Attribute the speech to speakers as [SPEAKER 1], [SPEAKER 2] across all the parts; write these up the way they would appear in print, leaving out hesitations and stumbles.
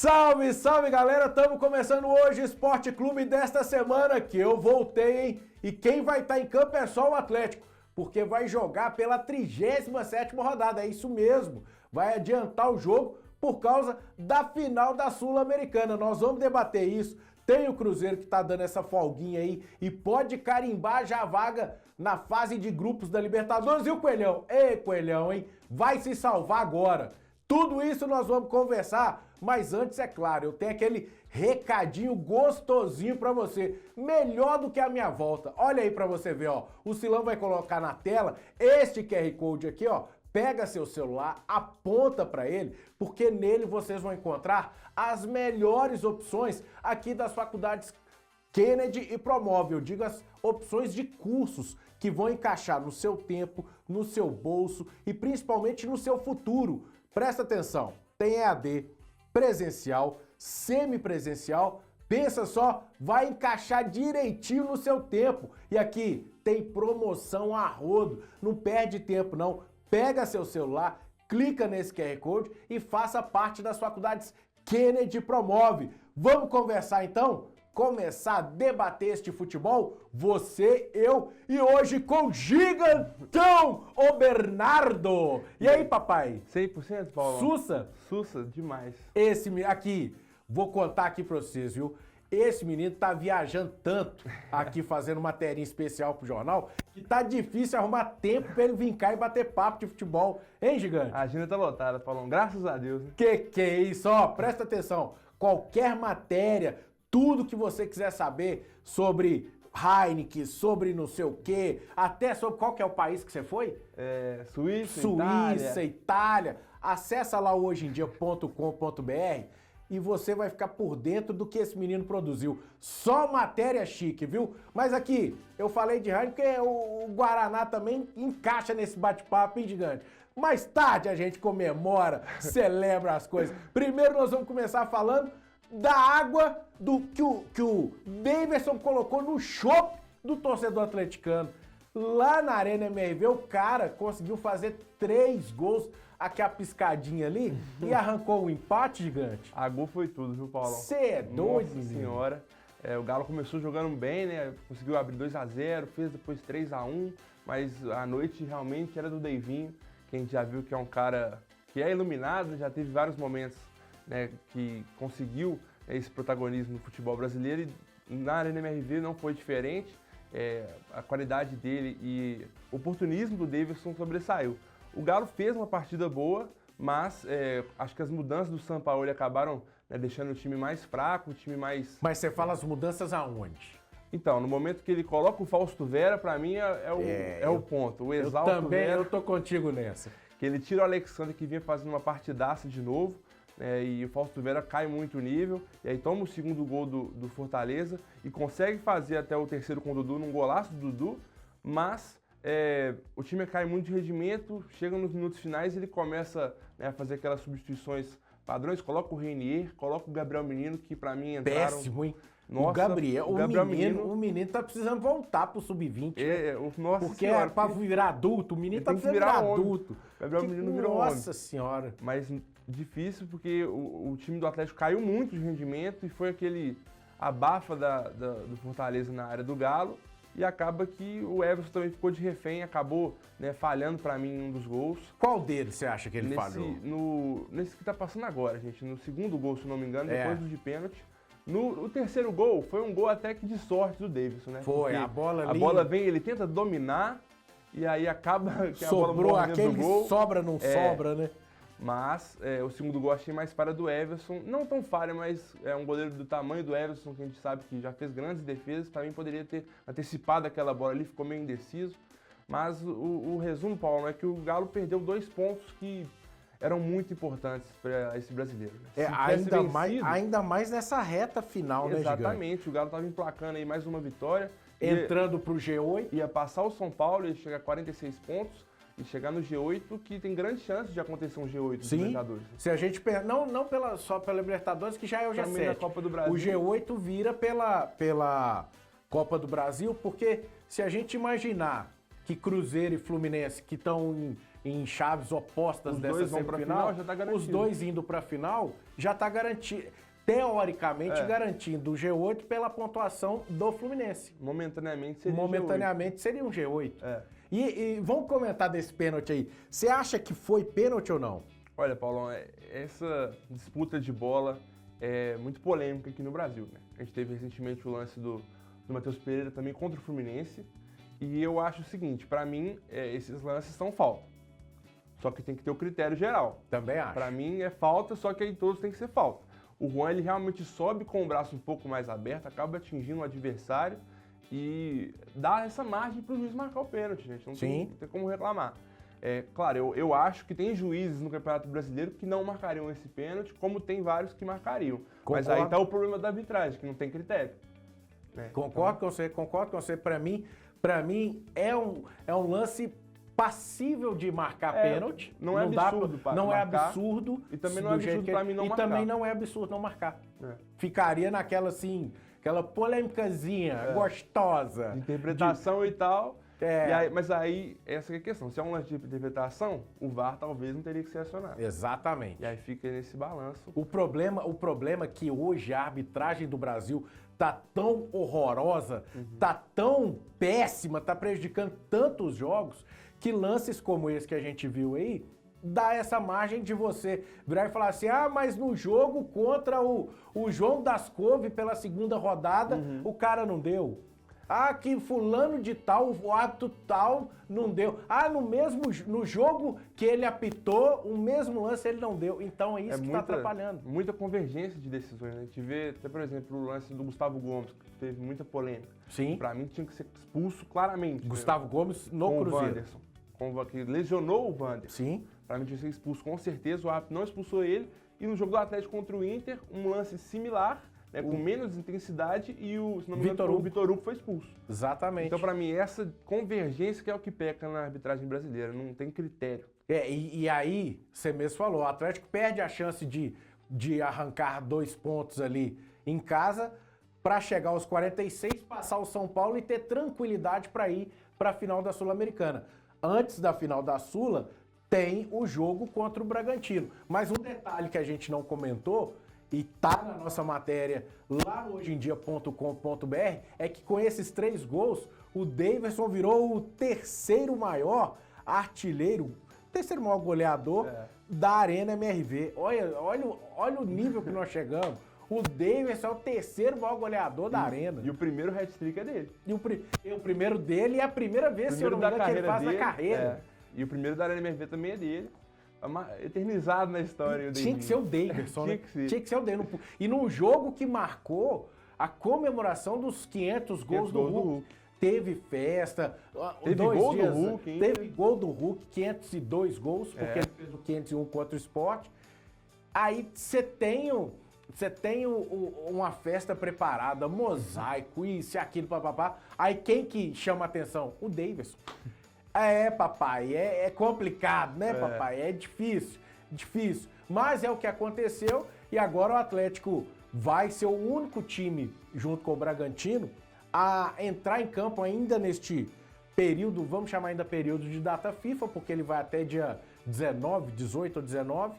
[SPEAKER 1] Salve, salve galera, estamos começando hoje o Esporte Clube desta semana que eu voltei, hein? E quem vai estar em campo é só o Atlético, porque vai jogar pela 37ª rodada, é isso mesmo, vai adiantar o jogo por causa da final da Sul-Americana, nós vamos debater isso. Tem o Cruzeiro que tá dando essa folguinha aí e pode carimbar já a vaga na fase de grupos da Libertadores. E o Coelhão? Ei, Coelhão, hein? Vai se salvar agora. Tudo isso nós vamos conversar, mas antes, é claro, eu tenho aquele recadinho gostosinho pra você, melhor do que a minha volta. Olha aí pra você ver, ó, o Silão vai colocar na tela este QR Code aqui, ó. Pega seu celular, aponta para ele, porque nele vocês vão encontrar as melhores opções aqui das faculdades Kennedy e Promove. Eu digo as opções de cursos que vão encaixar no seu tempo, no seu bolso e principalmente no seu futuro. Presta atenção, tem EAD, presencial, semipresencial, pensa só, vai encaixar direitinho no seu tempo. E aqui tem promoção a rodo, não perde tempo não. Pega seu celular, clica nesse QR Code e faça parte das faculdades Kennedy Promove. Vamos conversar então? Começar a debater este futebol? Você, eu e hoje com o gigantão, o Bernardo. E aí, papai?
[SPEAKER 2] 100%, Paulo?
[SPEAKER 1] Sussa?
[SPEAKER 2] Sussa, demais.
[SPEAKER 1] Esse aqui, vou contar aqui pra vocês, viu? Esse menino tá viajando tanto aqui fazendo matéria especial pro jornal que tá difícil arrumar tempo pra ele vir cá e bater papo de futebol. Hein, gigante?
[SPEAKER 2] A agenda tá lotada, Paulão. Graças a Deus. Né?
[SPEAKER 1] Que é isso? Ó, presta atenção. Qualquer matéria, tudo que você quiser saber sobre Heineken, sobre não sei o quê, até sobre qual que é o país que você foi?
[SPEAKER 2] Suíça,
[SPEAKER 1] Itália. Acessa lá hojeemdia.com.br e você vai ficar por dentro do que esse menino produziu. Só matéria chique, viu? Mas aqui, eu falei de Heineken porque o Guaraná também encaixa nesse bate-papo, hein, gigante? Mais tarde a gente comemora, celebra as coisas. Primeiro nós vamos começar falando da água que o Davidson colocou no chope do torcedor atleticano. Lá na Arena MRV, o cara conseguiu fazer 3 gols, aquela piscadinha ali, e arrancou o empate, gigante.
[SPEAKER 2] A gol foi tudo, viu, Paulão?
[SPEAKER 1] Você é doido,
[SPEAKER 2] Nossa senhora. O Galo começou jogando bem, né? Conseguiu abrir 2-0, fez depois 3-1, mas a noite realmente era do Deivinho, que a gente já viu que é um cara que é iluminado, já teve vários momentos, né, que conseguiu esse protagonismo no futebol brasileiro e na Arena MRV não foi diferente. A qualidade dele e o oportunismo do Davidson sobressaiu. O Galo fez uma partida boa, mas acho que as mudanças do Sampaoli acabaram, né, deixando o time mais fraco, o time mais...
[SPEAKER 1] Mas você fala as mudanças aonde?
[SPEAKER 2] Então, no momento que ele coloca o Fausto Vera, pra mim é o ponto. O Exalto
[SPEAKER 1] eu também,
[SPEAKER 2] Vera,
[SPEAKER 1] eu tô contigo nessa.
[SPEAKER 2] Que ele tira o Alexandre, que vinha fazendo uma partidaça de novo, e o Fausto Vera cai muito o nível, e aí toma o segundo gol do Fortaleza e consegue fazer até o terceiro com o Dudu, num golaço do Dudu, mas o time cai muito de rendimento, chega nos minutos finais e ele começa, né, a fazer aquelas substituições padrões, coloca o Reinier, coloca o Gabriel Menino, que pra mim entraram...
[SPEAKER 1] Péssimo, hein?
[SPEAKER 2] Nossa,
[SPEAKER 1] o menino tá precisando voltar pro sub-20.
[SPEAKER 2] Nossa
[SPEAKER 1] porque
[SPEAKER 2] senhora,
[SPEAKER 1] é pra virar adulto, o menino tá precisando virar adulto.
[SPEAKER 2] Gabriel Menino virou homem.
[SPEAKER 1] Nossa senhora.
[SPEAKER 2] Mas difícil porque o time do Atlético caiu muito de rendimento e foi aquele abafa do Fortaleza na área do Galo e acaba que o Everson também ficou de refém, acabou, né, falhando pra mim um dos gols.
[SPEAKER 1] Qual deles você acha que ele falhou?
[SPEAKER 2] Nesse que tá passando agora, gente, no segundo gol, se não me engano, depois do de pênalti. O terceiro gol foi um gol até que de sorte do Davidson, né?
[SPEAKER 1] Foi, a bola ali...
[SPEAKER 2] A bola vem, ele tenta dominar e aí acaba que
[SPEAKER 1] sobrou,
[SPEAKER 2] a bola morre dentro do gol.
[SPEAKER 1] Sobra, não sobra, né?
[SPEAKER 2] Mas o segundo gol achei mais falha do Everson. Não tão falha, mas é um goleiro do tamanho do Everson, que a gente sabe que já fez grandes defesas. Para mim poderia ter antecipado aquela bola ali, ficou meio indeciso. Mas o resumo, Paulo, é que o Galo perdeu 2 pontos que eram muito importantes para esse brasileiro. Né?
[SPEAKER 1] Ainda mais nessa reta final, né, gigante?
[SPEAKER 2] Exatamente, o Galo estava emplacando aí mais uma vitória.
[SPEAKER 1] Entrando pro G8.
[SPEAKER 2] Ia passar o São Paulo, ia chegar a 46 pontos e chegar no G8, que tem grande chance de acontecer um G8 dos Libertadores.
[SPEAKER 1] Se a gente não só pela Libertadores, que já é o G7.
[SPEAKER 2] Da Copa do Brasil.
[SPEAKER 1] O G8 vira pela Copa do Brasil, porque se a gente imaginar que Cruzeiro e Fluminense, que estão em chaves opostas
[SPEAKER 2] Os
[SPEAKER 1] dessa
[SPEAKER 2] dois vão pra
[SPEAKER 1] semifinal,
[SPEAKER 2] final, já tá garantido.
[SPEAKER 1] os dois indo para a final, já está garantido, teoricamente garantindo o G8 pela pontuação do Fluminense.
[SPEAKER 2] Momentaneamente seria
[SPEAKER 1] um G8.
[SPEAKER 2] É.
[SPEAKER 1] E vamos comentar desse pênalti aí. Você acha que foi pênalti ou não?
[SPEAKER 2] Olha, Paulão, essa disputa de bola é muito polêmica aqui no Brasil, né? A gente teve recentemente o lance do Matheus Pereira também contra o Fluminense. E eu acho o seguinte, pra mim, esses lances são falta. Só que tem que ter o critério geral.
[SPEAKER 1] Também acho.
[SPEAKER 2] Pra mim é falta, só que aí todos tem que ser falta. O Juan, ele realmente sobe com o braço um pouco mais aberto, acaba atingindo o adversário e dá essa margem pro juiz marcar o pênalti, gente. Não tem como reclamar. Claro, eu acho que tem juízes no Campeonato Brasileiro que não marcariam esse pênalti, como tem vários que marcariam.
[SPEAKER 1] Concordo.
[SPEAKER 2] Mas aí tá o problema da arbitragem, que não tem critério. Né?
[SPEAKER 1] Concordo com você. Pra mim é um lance passível de marcar pênalti.
[SPEAKER 2] Não é absurdo,
[SPEAKER 1] não é absurdo.
[SPEAKER 2] E também não é absurdo pra mim não marcar.
[SPEAKER 1] E também não é absurdo não marcar. Ficaria naquela assim, aquela polêmicazinha gostosa.
[SPEAKER 2] De interpretação e tal. Mas aí, essa é a questão. Se é um lance de interpretação, o VAR talvez não teria que ser acionado.
[SPEAKER 1] Exatamente.
[SPEAKER 2] E aí fica nesse balanço.
[SPEAKER 1] O problema é que hoje a arbitragem do Brasil tá tão horrorosa, tá tão péssima, tá prejudicando tantos jogos, que lances como esse que a gente viu aí, dá essa margem de você virar e falar assim, mas no jogo contra o João das Couve pela segunda rodada, o cara não deu. Que fulano de tal, o ato tal, não deu. No jogo que ele apitou, o mesmo lance ele não deu. Então é isso que está atrapalhando.
[SPEAKER 2] Muita convergência de decisões, né? A gente vê até, por exemplo, o lance do Gustavo Gomes, que teve muita polêmica.
[SPEAKER 1] Sim.
[SPEAKER 2] Pra mim tinha que ser expulso claramente.
[SPEAKER 1] Gustavo Gomes no Cruzeiro.
[SPEAKER 2] O Wanderson, que lesionou o Wanderson.
[SPEAKER 1] Sim.
[SPEAKER 2] Pra mim tinha que ser expulso com certeza, o árbitro não expulsou ele. E no jogo do Atlético contra o Inter, um lance similar, com menos intensidade, e o Vitor Hugo foi expulso.
[SPEAKER 1] Exatamente.
[SPEAKER 2] Então, pra mim, essa convergência que é o que peca na arbitragem brasileira, não tem critério.
[SPEAKER 1] E aí, você mesmo falou, o Atlético perde a chance de arrancar 2 pontos ali em casa para chegar aos 46, passar o São Paulo e ter tranquilidade para ir para a final da Sul-Americana. Antes da final da Sula, tem o jogo contra o Bragantino. Mas um detalhe que a gente não comentou, e tá na nossa matéria lá no hojeemdia.com.br, é que com esses 3 gols, o Daverson virou o terceiro maior artilheiro, terceiro maior goleador da Arena MRV. Olha o nível que nós chegamos. O Daverson é o terceiro maior goleador da Arena.
[SPEAKER 2] E o primeiro hat-trick é dele.
[SPEAKER 1] E o primeiro dele, e é a primeira vez, se eu não me engano, que ele faz na carreira.
[SPEAKER 2] E o primeiro da Arena MRV também é dele. Eternizado na história.
[SPEAKER 1] Tinha que ser o Daverson, né?
[SPEAKER 2] Tinha
[SPEAKER 1] que ser o Daverson. E num jogo que marcou a comemoração dos 500 gols do Hulk. Teve festa.
[SPEAKER 2] Teve gol do Hulk, hein?
[SPEAKER 1] Teve gol do Hulk, 502 gols, porque ele fez o 501 contra o Sport. Aí você tem uma festa preparada, mosaico, isso e aquilo, papapá. Aí quem que chama a atenção? O Daverson. Papai, é complicado, né, papai? É difícil. Mas é o que aconteceu e agora o Atlético vai ser o único time, junto com o Bragantino, a entrar em campo ainda neste período, vamos chamar ainda período de data FIFA, porque ele vai até dia 18 ou 19,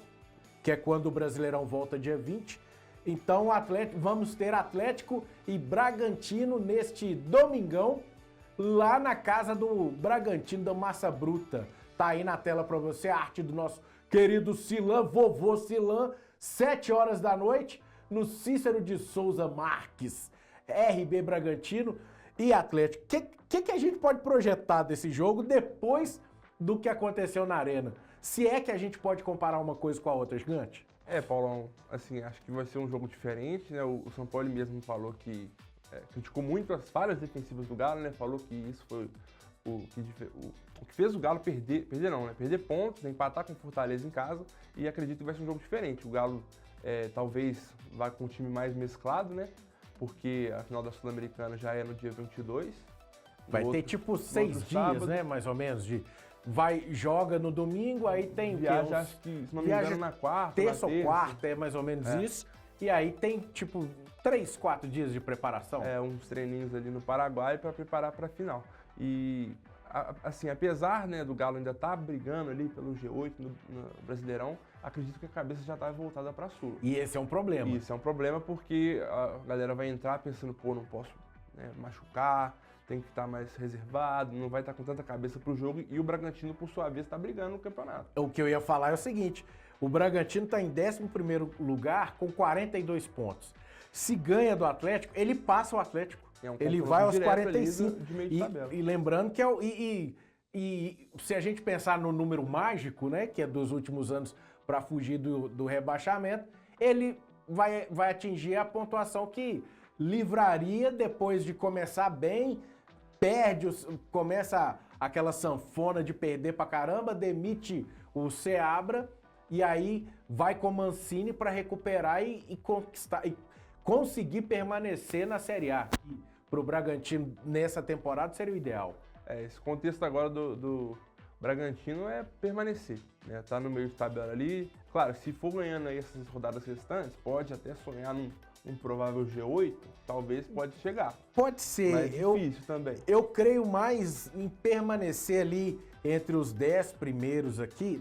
[SPEAKER 1] que é quando o Brasileirão volta dia 20. Então vamos ter Atlético e Bragantino neste domingão, lá na casa do Bragantino, da Massa Bruta. Tá aí na tela pra você a arte do nosso querido Silan, vovô Silan, 7 horas da noite, no Cícero de Souza Marques, RB Bragantino e Atlético. O que a gente pode projetar desse jogo depois do que aconteceu na Arena? Se é que a gente pode comparar uma coisa com a outra, Gigante?
[SPEAKER 2] Paulão, assim, acho que vai ser um jogo diferente, né? O São Paulo mesmo falou que criticou muito as falhas defensivas do Galo, né? Falou que isso foi o que fez o Galo perder pontos, né? Empatar com o Fortaleza em casa, e acredito que vai ser um jogo diferente. O Galo talvez vá com um time mais mesclado, né? Porque a final da Sul-Americana já é no dia 22.
[SPEAKER 1] Vai ter tipo 6 dias,
[SPEAKER 2] sábado,
[SPEAKER 1] né? Mais ou menos, joga no domingo, aí tem
[SPEAKER 2] viaja, acho que, se não me engano, na quarta,
[SPEAKER 1] terça ou quarta, é mais ou menos isso. E aí tem, tipo, 3, 4 dias de preparação.
[SPEAKER 2] Uns treininhos ali no Paraguai para preparar para a final. E assim, apesar, né, do Galo ainda estar brigando ali pelo G8 no Brasileirão, acredito que a cabeça já está voltada para a Sula.
[SPEAKER 1] E esse é um problema.
[SPEAKER 2] Isso é um problema porque a galera vai entrar pensando, pô, não posso, né, machucar, tem que estar mais reservado, não vai estar com tanta cabeça pro jogo, e o Bragantino, por sua vez, está brigando no campeonato.
[SPEAKER 1] O que eu ia falar é o seguinte, o Bragantino está em 11º lugar com 42 pontos. Se ganha do Atlético, ele passa o Atlético. Ele vai aos 45.
[SPEAKER 2] De meio de tabela.
[SPEAKER 1] E lembrando que se a gente pensar no número mágico, né, que é dos últimos anos para fugir do rebaixamento, ele vai atingir a pontuação que livraria depois de começar bem, começa aquela sanfona de perder pra caramba, demite o Seabra e aí vai com o Mancini para recuperar e conquistar e conseguir permanecer na Série A. Para o Bragantino nessa temporada seria o ideal.
[SPEAKER 2] Esse contexto agora do Bragantino é permanecer, né? Tá no meio de tabela ali. Claro, se for ganhando aí essas rodadas restantes, pode até sonhar num provável G8, talvez pode chegar.
[SPEAKER 1] Pode ser.
[SPEAKER 2] Mas difícil também.
[SPEAKER 1] Eu creio mais em permanecer ali entre os 10 primeiros aqui,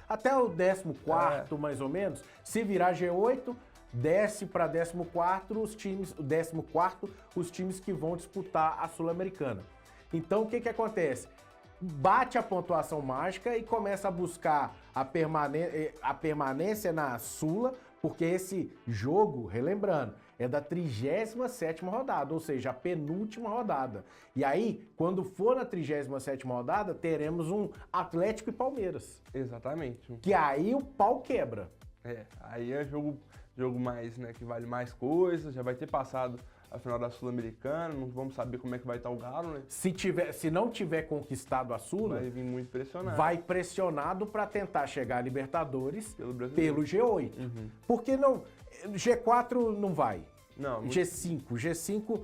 [SPEAKER 1] até o 14º mais ou menos. Se virar G8, desce para 14º os times que vão disputar a Sul-Americana. Então o que acontece? Bate a pontuação mágica e começa a buscar a permanência na Sula, porque esse jogo, relembrando, é da 37ª rodada, ou seja, a penúltima rodada. E aí, quando for na 37ª rodada, teremos um Atlético e Palmeiras.
[SPEAKER 2] Exatamente.
[SPEAKER 1] Que aí o pau quebra.
[SPEAKER 2] Aí é jogo mais, né, que vale mais coisas, já vai ter passado a final da Sul-Americana, não vamos saber como é que vai estar o Galo, né?
[SPEAKER 1] Se não tiver conquistado a Sula,
[SPEAKER 2] vai vir muito pressionado.
[SPEAKER 1] Vai pressionado para tentar chegar a Libertadores pelo G8.
[SPEAKER 2] Uhum.
[SPEAKER 1] Porque não, G4 não vai.
[SPEAKER 2] Não.
[SPEAKER 1] G5,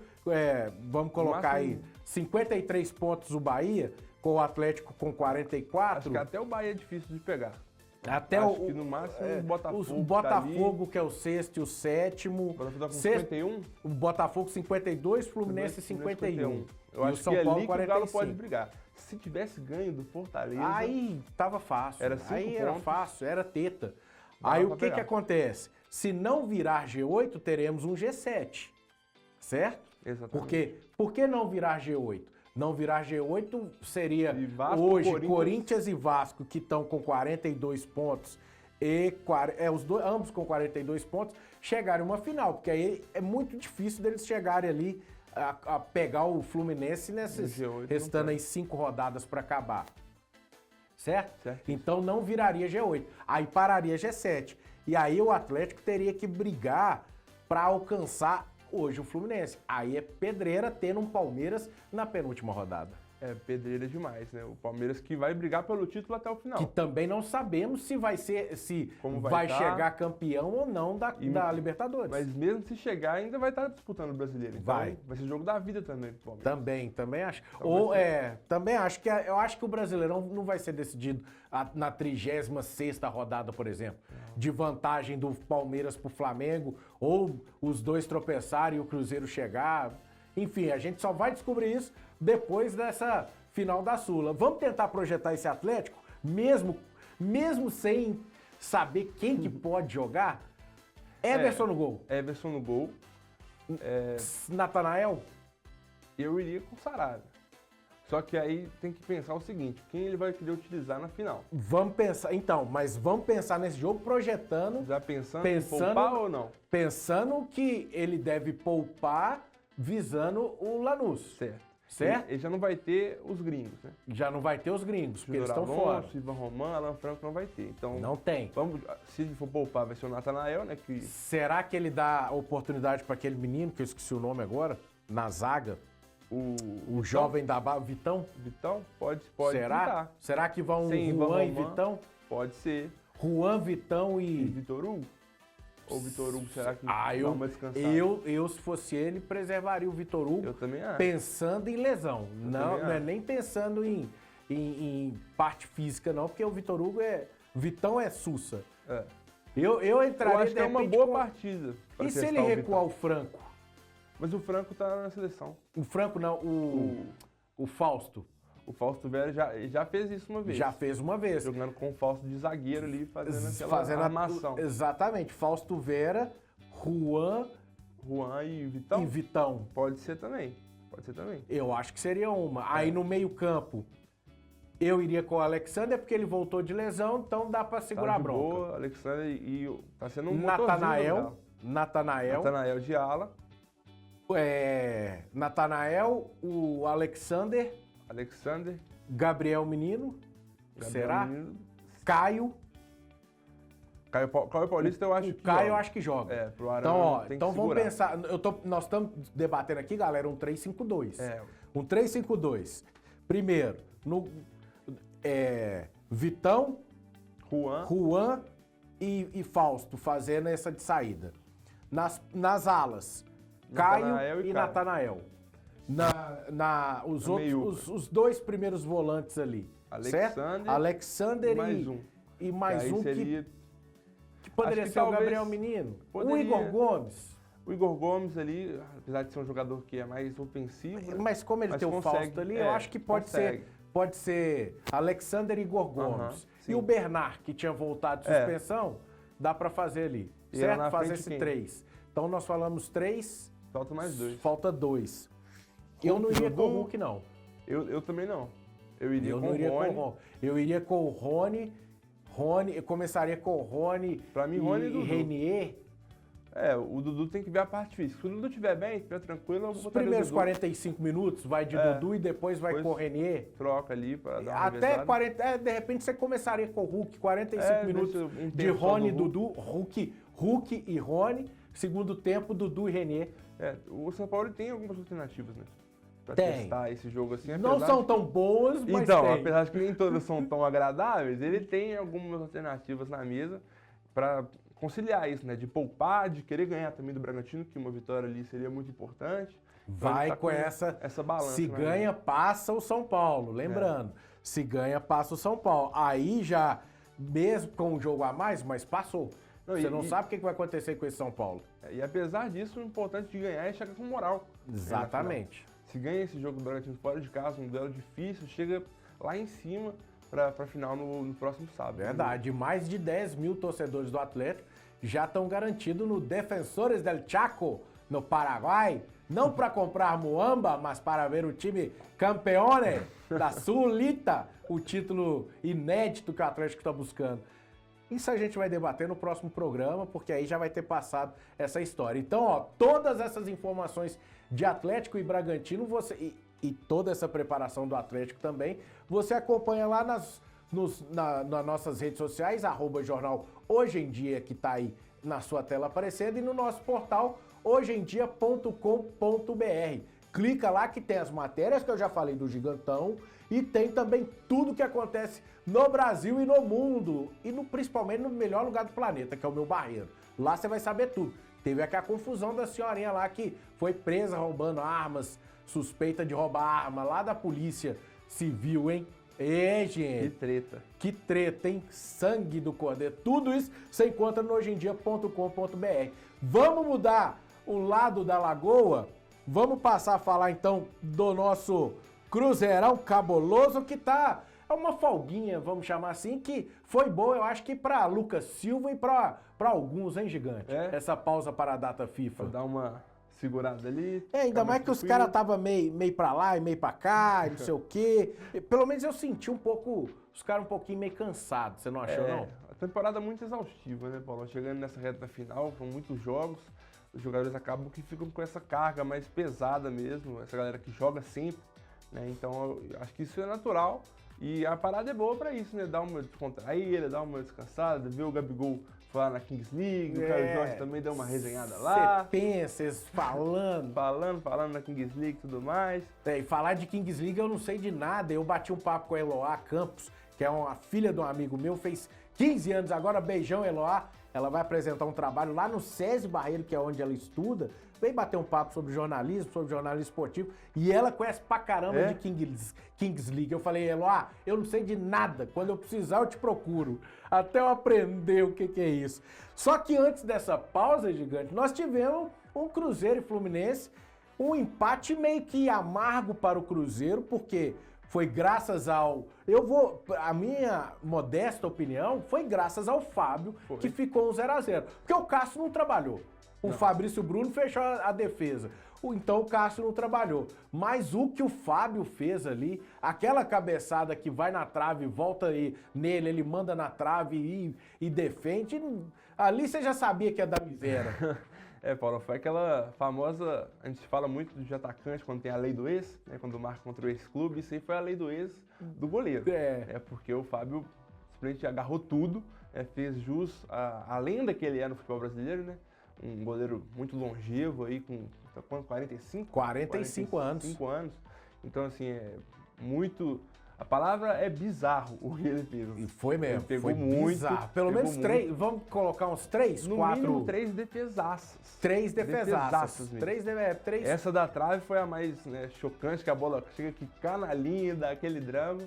[SPEAKER 1] vamos colocar aí 53 pontos o Bahia, com o Atlético com 44.
[SPEAKER 2] Acho que até o Bahia é difícil de pegar.
[SPEAKER 1] Acho
[SPEAKER 2] que no máximo o Botafogo.
[SPEAKER 1] O Botafogo, que é o 6º e o 7º.
[SPEAKER 2] O Botafogo tá com 51?
[SPEAKER 1] O Botafogo 52, Fluminense 51.
[SPEAKER 2] Eu acho
[SPEAKER 1] São
[SPEAKER 2] que
[SPEAKER 1] Paulo,
[SPEAKER 2] ali que
[SPEAKER 1] 45.
[SPEAKER 2] o Galo pode brigar. Se tivesse ganho do Fortaleza...
[SPEAKER 1] Aí tava fácil.
[SPEAKER 2] Era 5 pontos.
[SPEAKER 1] Era fácil, era teta. Aí o que acontece? Se não virar G8, teremos um G7. Certo?
[SPEAKER 2] Exatamente.
[SPEAKER 1] Por que não virar G8? Não virar G8 seria
[SPEAKER 2] Vasco,
[SPEAKER 1] hoje Corinthians e Vasco, que estão com 42 pontos, ambos com 42 pontos, chegarem a uma final, porque aí é muito difícil deles chegarem ali a pegar o Fluminense nesses restando aí 5 rodadas para acabar. Certo? Então não viraria G8. Aí pararia G7. E aí o Atlético teria que brigar para alcançar hoje o Fluminense. Aí é pedreira tendo um Palmeiras na penúltima rodada.
[SPEAKER 2] É pedreira demais, né? O Palmeiras que vai brigar pelo título até o final.
[SPEAKER 1] Que também não sabemos se vai chegar campeão ou não da Libertadores.
[SPEAKER 2] Mas mesmo se chegar, ainda vai estar disputando o Brasileiro. Então vai ser jogo da vida também pro Palmeiras.
[SPEAKER 1] Também acho. Também acho que eu acho que o Brasileirão não vai ser decidido na 36ª rodada, por exemplo, de vantagem do Palmeiras pro Flamengo, ou os dois tropeçarem e o Cruzeiro chegar. Enfim, a gente só vai descobrir isso depois dessa final da Sula. Vamos tentar projetar esse Atlético, mesmo sem saber quem que pode jogar? Everson no gol.
[SPEAKER 2] Everson no gol.
[SPEAKER 1] Natanael?
[SPEAKER 2] Eu iria com Saravia. Só que aí tem que pensar o seguinte, quem ele vai querer utilizar na final?
[SPEAKER 1] Vamos pensar nesse jogo projetando...
[SPEAKER 2] Já pensando em poupar ou não?
[SPEAKER 1] Pensando que ele deve poupar visando o Lanús. Certo?
[SPEAKER 2] Ele já não vai ter os gringos, né?
[SPEAKER 1] Já não vai ter os gringos, porque eles estão fora.
[SPEAKER 2] Ivan Román, Alan Franco não vai ter. Então,
[SPEAKER 1] não tem.
[SPEAKER 2] Se ele for poupar, vai ser o Natanael, né?
[SPEAKER 1] Será que ele dá oportunidade para aquele menino, que eu esqueci o nome agora, na zaga? O jovem da Vitão?
[SPEAKER 2] Vitão? Pode
[SPEAKER 1] Será?
[SPEAKER 2] tentar.
[SPEAKER 1] Será que vão Juan e Vitão?
[SPEAKER 2] Pode ser.
[SPEAKER 1] Juan, Vitão
[SPEAKER 2] e Vitor Hugo? Ou Vitor Hugo, será que
[SPEAKER 1] dá uma descansada? Eu, se fosse ele, preservaria o Vitor Hugo.
[SPEAKER 2] Eu também acho.
[SPEAKER 1] Pensando em lesão. Não é nem pensando em parte física, não, porque o Vitor Hugo Vitão é sussa. Eu entraria...
[SPEAKER 2] Eu acho que é uma boa partida.
[SPEAKER 1] E se ele recuar o Franco?
[SPEAKER 2] Mas o Franco tá na seleção.
[SPEAKER 1] O Franco não, o Fausto.
[SPEAKER 2] O Fausto Vera já fez isso uma vez.
[SPEAKER 1] Já fez uma vez.
[SPEAKER 2] Jogando com o Fausto de zagueiro ali, fazendo armação.
[SPEAKER 1] Exatamente. Fausto Vera, Juan
[SPEAKER 2] e Vitão?
[SPEAKER 1] E Vitão.
[SPEAKER 2] Pode ser também.
[SPEAKER 1] Eu acho que seria uma. Aí no meio-campo, eu iria com o Alexander, porque ele voltou de lesão, então dá pra segurar a bronca.
[SPEAKER 2] Boa, Alexander e tá sendo um
[SPEAKER 1] Natanael
[SPEAKER 2] de ala.
[SPEAKER 1] Natanael, o Alexander, Gabriel Menino, será?
[SPEAKER 2] Menino.
[SPEAKER 1] Caio
[SPEAKER 2] Paulista eu acho que
[SPEAKER 1] Caio eu acho que joga.
[SPEAKER 2] Pro Arana
[SPEAKER 1] então vamos pensar, nós estamos debatendo aqui, galera, um 3-5-2. Um 3-5-2. Primeiro, Vitão, Juan e Fausto fazendo essa de saída. Nas alas, Caio e Natanael. Os dois primeiros volantes ali, certo? Alexander e mais um que poderia ser o Gabriel Menino. O Igor Gomes.
[SPEAKER 2] O Igor Gomes ali, apesar de ser um jogador que é mais ofensivo...
[SPEAKER 1] Mas como ele tem o Fausto ali, eu acho que pode ser Alexander e Igor Gomes. E o Bernard, que tinha voltado de suspensão, dá pra fazer ali, certo? Fazer esse 3. Então nós falamos 3...
[SPEAKER 2] Falta mais 2.
[SPEAKER 1] Falta 2. Eu não iria com o Hulk, não.
[SPEAKER 2] Eu também não. Eu iria com
[SPEAKER 1] o Rony. Eu começaria com o Rony e Renier.
[SPEAKER 2] O Dudu tem que ver a parte física. Se o Dudu estiver bem, estiver tranquilo, eu vou
[SPEAKER 1] botar os primeiros 45 minutos vai de Dudu e depois vai com o Renier.
[SPEAKER 2] Troca ali para dar uma
[SPEAKER 1] até 40, de repente você começaria com o Hulk, 45 minutos de Rony e Dudu, Hulk e Rony, segundo tempo, Dudu e Renier.
[SPEAKER 2] O São Paulo tem algumas alternativas, né? Pra testar esse jogo assim.
[SPEAKER 1] Não são tão boas, mas
[SPEAKER 2] então,
[SPEAKER 1] tem.
[SPEAKER 2] Apesar de que nem todas são tão agradáveis, ele tem algumas alternativas na mesa para conciliar isso, né? De poupar, de querer ganhar também do Bragantino, que uma vitória ali seria muito importante.
[SPEAKER 1] Vai com essa balança. Se ganha, passa o São Paulo. Lembrando, se ganha, passa o São Paulo. Aí já, mesmo com um jogo a mais, mas passou. Você não sabe o que vai acontecer com esse São Paulo.
[SPEAKER 2] E apesar disso, o importante de ganhar é chegar com moral.
[SPEAKER 1] Exatamente.
[SPEAKER 2] Se ganha esse jogo do Bragantino fora de casa, um duelo difícil, chega lá em cima para a final no próximo sábado.
[SPEAKER 1] Verdade. Mais de 10 mil torcedores do Atlético já estão garantidos no Defensores del Chaco, no Paraguai. Não para comprar muamba, mas para ver o time campeone da Sulita, o título inédito que o Atlético está buscando. Isso a gente vai debater no próximo programa, porque aí já vai ter passado essa história. Então, todas essas informações de Atlético e Bragantino, e toda essa preparação do Atlético também, você acompanha lá nas nossas redes sociais, @jornal Hoje em Dia, que está aí na sua tela aparecendo, e no nosso portal hojemdia.com.br. Clica lá que tem as matérias que eu já falei do Gigantão e tem também tudo que acontece no Brasil e no mundo. E principalmente no melhor lugar do planeta, que é o Meu Barreiro. Lá você vai saber tudo. Teve aqui a confusão da senhorinha lá que foi presa roubando armas, suspeita de roubar arma lá da Polícia Civil, hein? Gente. Que treta, hein? Sangue do cordeiro. Tudo isso você encontra no hojemdia.com.br. Vamos mudar o lado da lagoa? Vamos passar a falar então do nosso Cruzeirão cabuloso, que tá... É uma folguinha, vamos chamar assim, que foi boa, eu acho que para Lucas Silva e para alguns, hein, Gigante? Essa pausa para a data FIFA.
[SPEAKER 2] Vou dar uma segurada ali.
[SPEAKER 1] Ainda mais que os caras estavam meio para lá e meio para cá, não sei o quê. Pelo menos eu senti um pouco, os caras um pouquinho meio cansados, você não achou, não?
[SPEAKER 2] A temporada muito exaustiva, né, Paulo? Chegando nessa reta final, com muitos jogos, os jogadores acabam que ficam com essa carga mais pesada mesmo, essa galera que joga sempre, né? Então, eu acho que isso é natural. E a parada é boa pra isso, né? Dar uma descontraída, dar uma descansada, ver o Gabigol falar na Kings League, o Caio Jorge também deu uma resenhada lá.
[SPEAKER 1] Você pensa, falando
[SPEAKER 2] na Kings League e tudo mais.
[SPEAKER 1] E falar de Kings League eu não sei de nada. Eu bati um papo com a Eloá Campos, que é uma filha de um amigo meu, fez 15 anos agora, beijão Eloá. Ela vai apresentar um trabalho lá no SESI Barreiro, que é onde ela estuda. Vem bater um papo sobre jornalismo esportivo. E ela conhece pra caramba de Kings League. Eu falei, Eloá, eu não sei de nada. Quando eu precisar, eu te procuro. Até eu aprender o que é isso. Só que antes dessa pausa, Gigante, nós tivemos um Cruzeiro e Fluminense. Um empate meio que amargo para o Cruzeiro, porque foi graças a minha modesta opinião, foi graças ao Fábio que ficou um 0x0. Porque o Cássio não trabalhou. O Fabrício Bruno fechou a defesa. Então o Cássio não trabalhou. Mas o que o Fábio fez ali, aquela cabeçada que vai na trave, volta aí nele, ele manda na trave e defende, ali você já sabia que ia dar miséria.
[SPEAKER 2] Paulo, foi aquela famosa, a gente fala muito de atacante quando tem a lei do ex, né, quando marca contra o ex-clube, isso aí foi a lei do ex do goleiro. Porque o Fábio simplesmente agarrou tudo, fez jus à lenda que ele é no futebol brasileiro, né? Um goleiro muito longevo aí, com 45?
[SPEAKER 1] 45 anos.
[SPEAKER 2] 45 anos. Então, assim, muito... A palavra é bizarro o que ele fez.
[SPEAKER 1] E foi mesmo,
[SPEAKER 2] ele pegou
[SPEAKER 1] foi
[SPEAKER 2] muito.
[SPEAKER 1] Bizarro. Pelo menos
[SPEAKER 2] muito.
[SPEAKER 1] 3, vamos colocar uns 3,
[SPEAKER 2] no
[SPEAKER 1] 4...
[SPEAKER 2] mínimo 3 defesaças.
[SPEAKER 1] 3 defesaças. 3.
[SPEAKER 2] Essa da trave foi a mais chocante, que a bola chega a quicar na linha, dá aquele drama.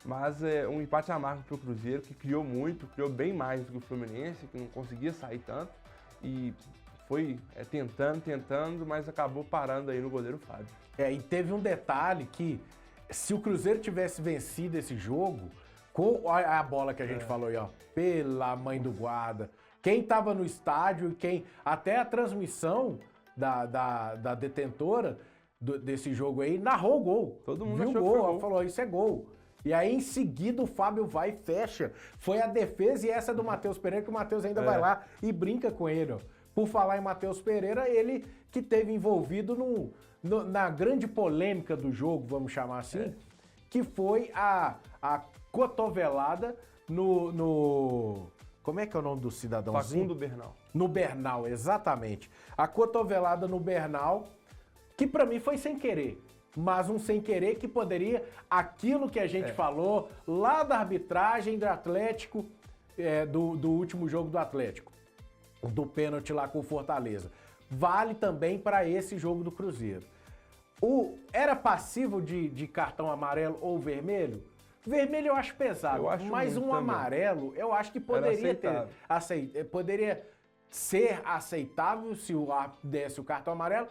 [SPEAKER 2] Mas um empate amargo pro Cruzeiro, que criou muito, criou bem mais do que o Fluminense, que não conseguia sair tanto. E foi tentando, mas acabou parando aí no goleiro Fábio.
[SPEAKER 1] E teve um detalhe que, se o Cruzeiro tivesse vencido esse jogo, com a bola que a gente falou aí, ó, pela mãe do guarda, quem tava no estádio e até a transmissão da detentora desse jogo aí, narrou o gol.
[SPEAKER 2] Todo mundo
[SPEAKER 1] viu
[SPEAKER 2] achou
[SPEAKER 1] o
[SPEAKER 2] que foi
[SPEAKER 1] gol,
[SPEAKER 2] gol.
[SPEAKER 1] Falou, isso é gol. E aí, em seguida, o Fábio vai e fecha. Foi a defesa e essa do Matheus Pereira, que o Matheus ainda vai lá e brinca com ele, ó. Por falar em Matheus Pereira, ele que esteve envolvido na grande polêmica do jogo, vamos chamar assim, que foi a cotovelada no... Como é que é o nome do cidadãozinho?
[SPEAKER 2] Facundo Bernal.
[SPEAKER 1] No Bernal, exatamente. A cotovelada no Bernal, que pra mim foi sem querer. Mas um sem querer que poderia... Aquilo que a gente falou lá da arbitragem do Atlético, do último jogo do Atlético. Do pênalti lá com o Fortaleza. Vale também para esse jogo do Cruzeiro. Era passível de cartão amarelo ou vermelho? Vermelho eu acho pesado, mas um
[SPEAKER 2] também.
[SPEAKER 1] Amarelo eu acho que poderia poderia ser aceitável se o árbitro desse o cartão amarelo.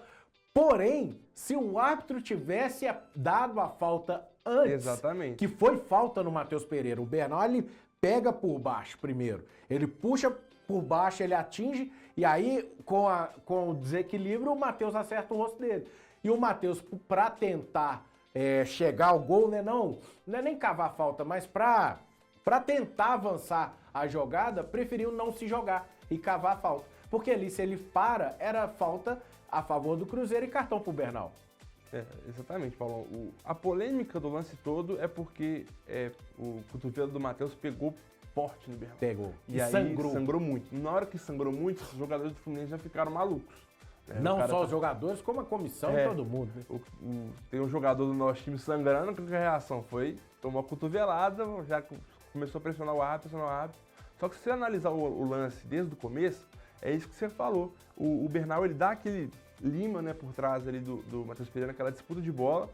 [SPEAKER 1] Porém, se o árbitro tivesse dado a falta antes,
[SPEAKER 2] exatamente,
[SPEAKER 1] que foi falta no Matheus Pereira, o Bernal ele pega por baixo primeiro, ele puxa por baixo, ele atinge, e aí, com o desequilíbrio, o Matheus acerta o rosto dele. E o Matheus, para tentar chegar ao gol, não é nem cavar falta, mas para tentar avançar a jogada, preferiu não se jogar e cavar a falta. Porque ali, se ele era falta a favor do Cruzeiro e cartão pro Bernal.
[SPEAKER 2] Exatamente, Paulo. A polêmica do lance todo é porque o cotovelo do Matheus pegou forte no Bernal.
[SPEAKER 1] Pegou.
[SPEAKER 2] E aí sangrou muito. Na hora que sangrou muito, os jogadores do Fluminense já ficaram malucos.
[SPEAKER 1] Não só os jogadores, como a comissão e todo mundo. Né?
[SPEAKER 2] Tem um jogador do nosso time sangrando, que a reação foi, tomou uma cotovelada, já começou a pressionar o árbitro. Só que se você analisar o lance desde o começo, é isso que você falou. O Bernal, ele dá aquele lima, né, por trás ali do Matheus Pereira, naquela disputa de bola,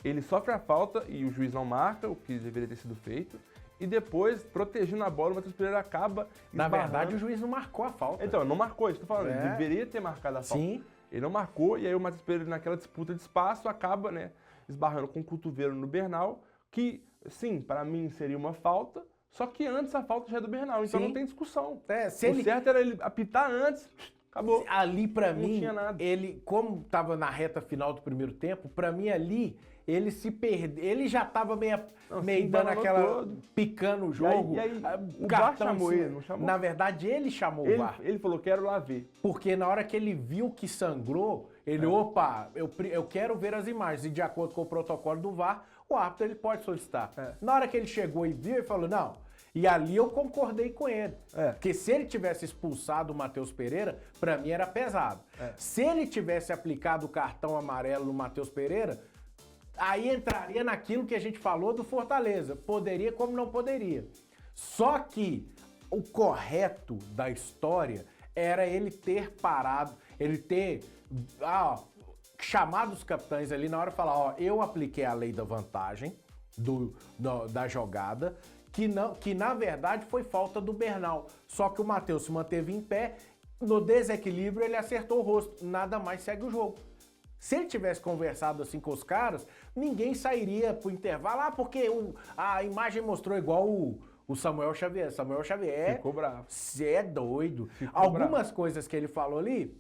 [SPEAKER 2] ele sofre a falta e o juiz não marca, o que deveria ter sido feito. E depois, protegendo a bola, o Matheus Pereira acaba esbarrando.
[SPEAKER 1] Na verdade, o juiz não marcou a falta.
[SPEAKER 2] Então, não marcou, isso que eu tô falando. Ele deveria ter marcado a falta.
[SPEAKER 1] Sim.
[SPEAKER 2] Ele não marcou, e aí o Matheus Pereira, naquela disputa de espaço, acaba, esbarrando com o cotovelo no Bernal, que, sim, para mim seria uma falta, só que antes a falta já é do Bernal, então não tem discussão. O certo era ele apitar antes, acabou.
[SPEAKER 1] Ali, pra mim,
[SPEAKER 2] tinha nada.
[SPEAKER 1] Ele, como tava na reta final do primeiro tempo, pra mim ali, ele se perdeu. Ele já tava meio dando aquela... picando o jogo.
[SPEAKER 2] E aí o VAR chamou ele, não chamou?
[SPEAKER 1] Na verdade, ele chamou o VAR.
[SPEAKER 2] Ele falou, quero lá ver.
[SPEAKER 1] Porque na hora que ele viu que sangrou, ele, opa, eu quero ver as imagens. E de acordo com o protocolo do VAR, o árbitro ele pode solicitar. Na hora que ele chegou e viu, ele falou, não... E ali eu concordei com ele. Porque se ele tivesse expulsado o Matheus Pereira, pra mim era pesado. Se ele tivesse aplicado o cartão amarelo no Matheus Pereira, aí entraria naquilo que a gente falou do Fortaleza. Poderia como não poderia. Só que o correto da história era ele ter parado, ele ter chamado os capitães ali na hora e falar, eu apliquei a lei da vantagem da jogada, que na verdade foi falta do Bernal. Só que o Matheus se manteve em pé, no desequilíbrio ele acertou o rosto. Nada mais, segue o jogo. Se ele tivesse conversado assim com os caras, ninguém sairia pro intervalo, porque a imagem mostrou igual o Samuel Xavier. Samuel Xavier...
[SPEAKER 2] Ficou bravo.
[SPEAKER 1] Você é doido.
[SPEAKER 2] Ficou
[SPEAKER 1] Algumas
[SPEAKER 2] bravo.
[SPEAKER 1] coisas que ele falou ali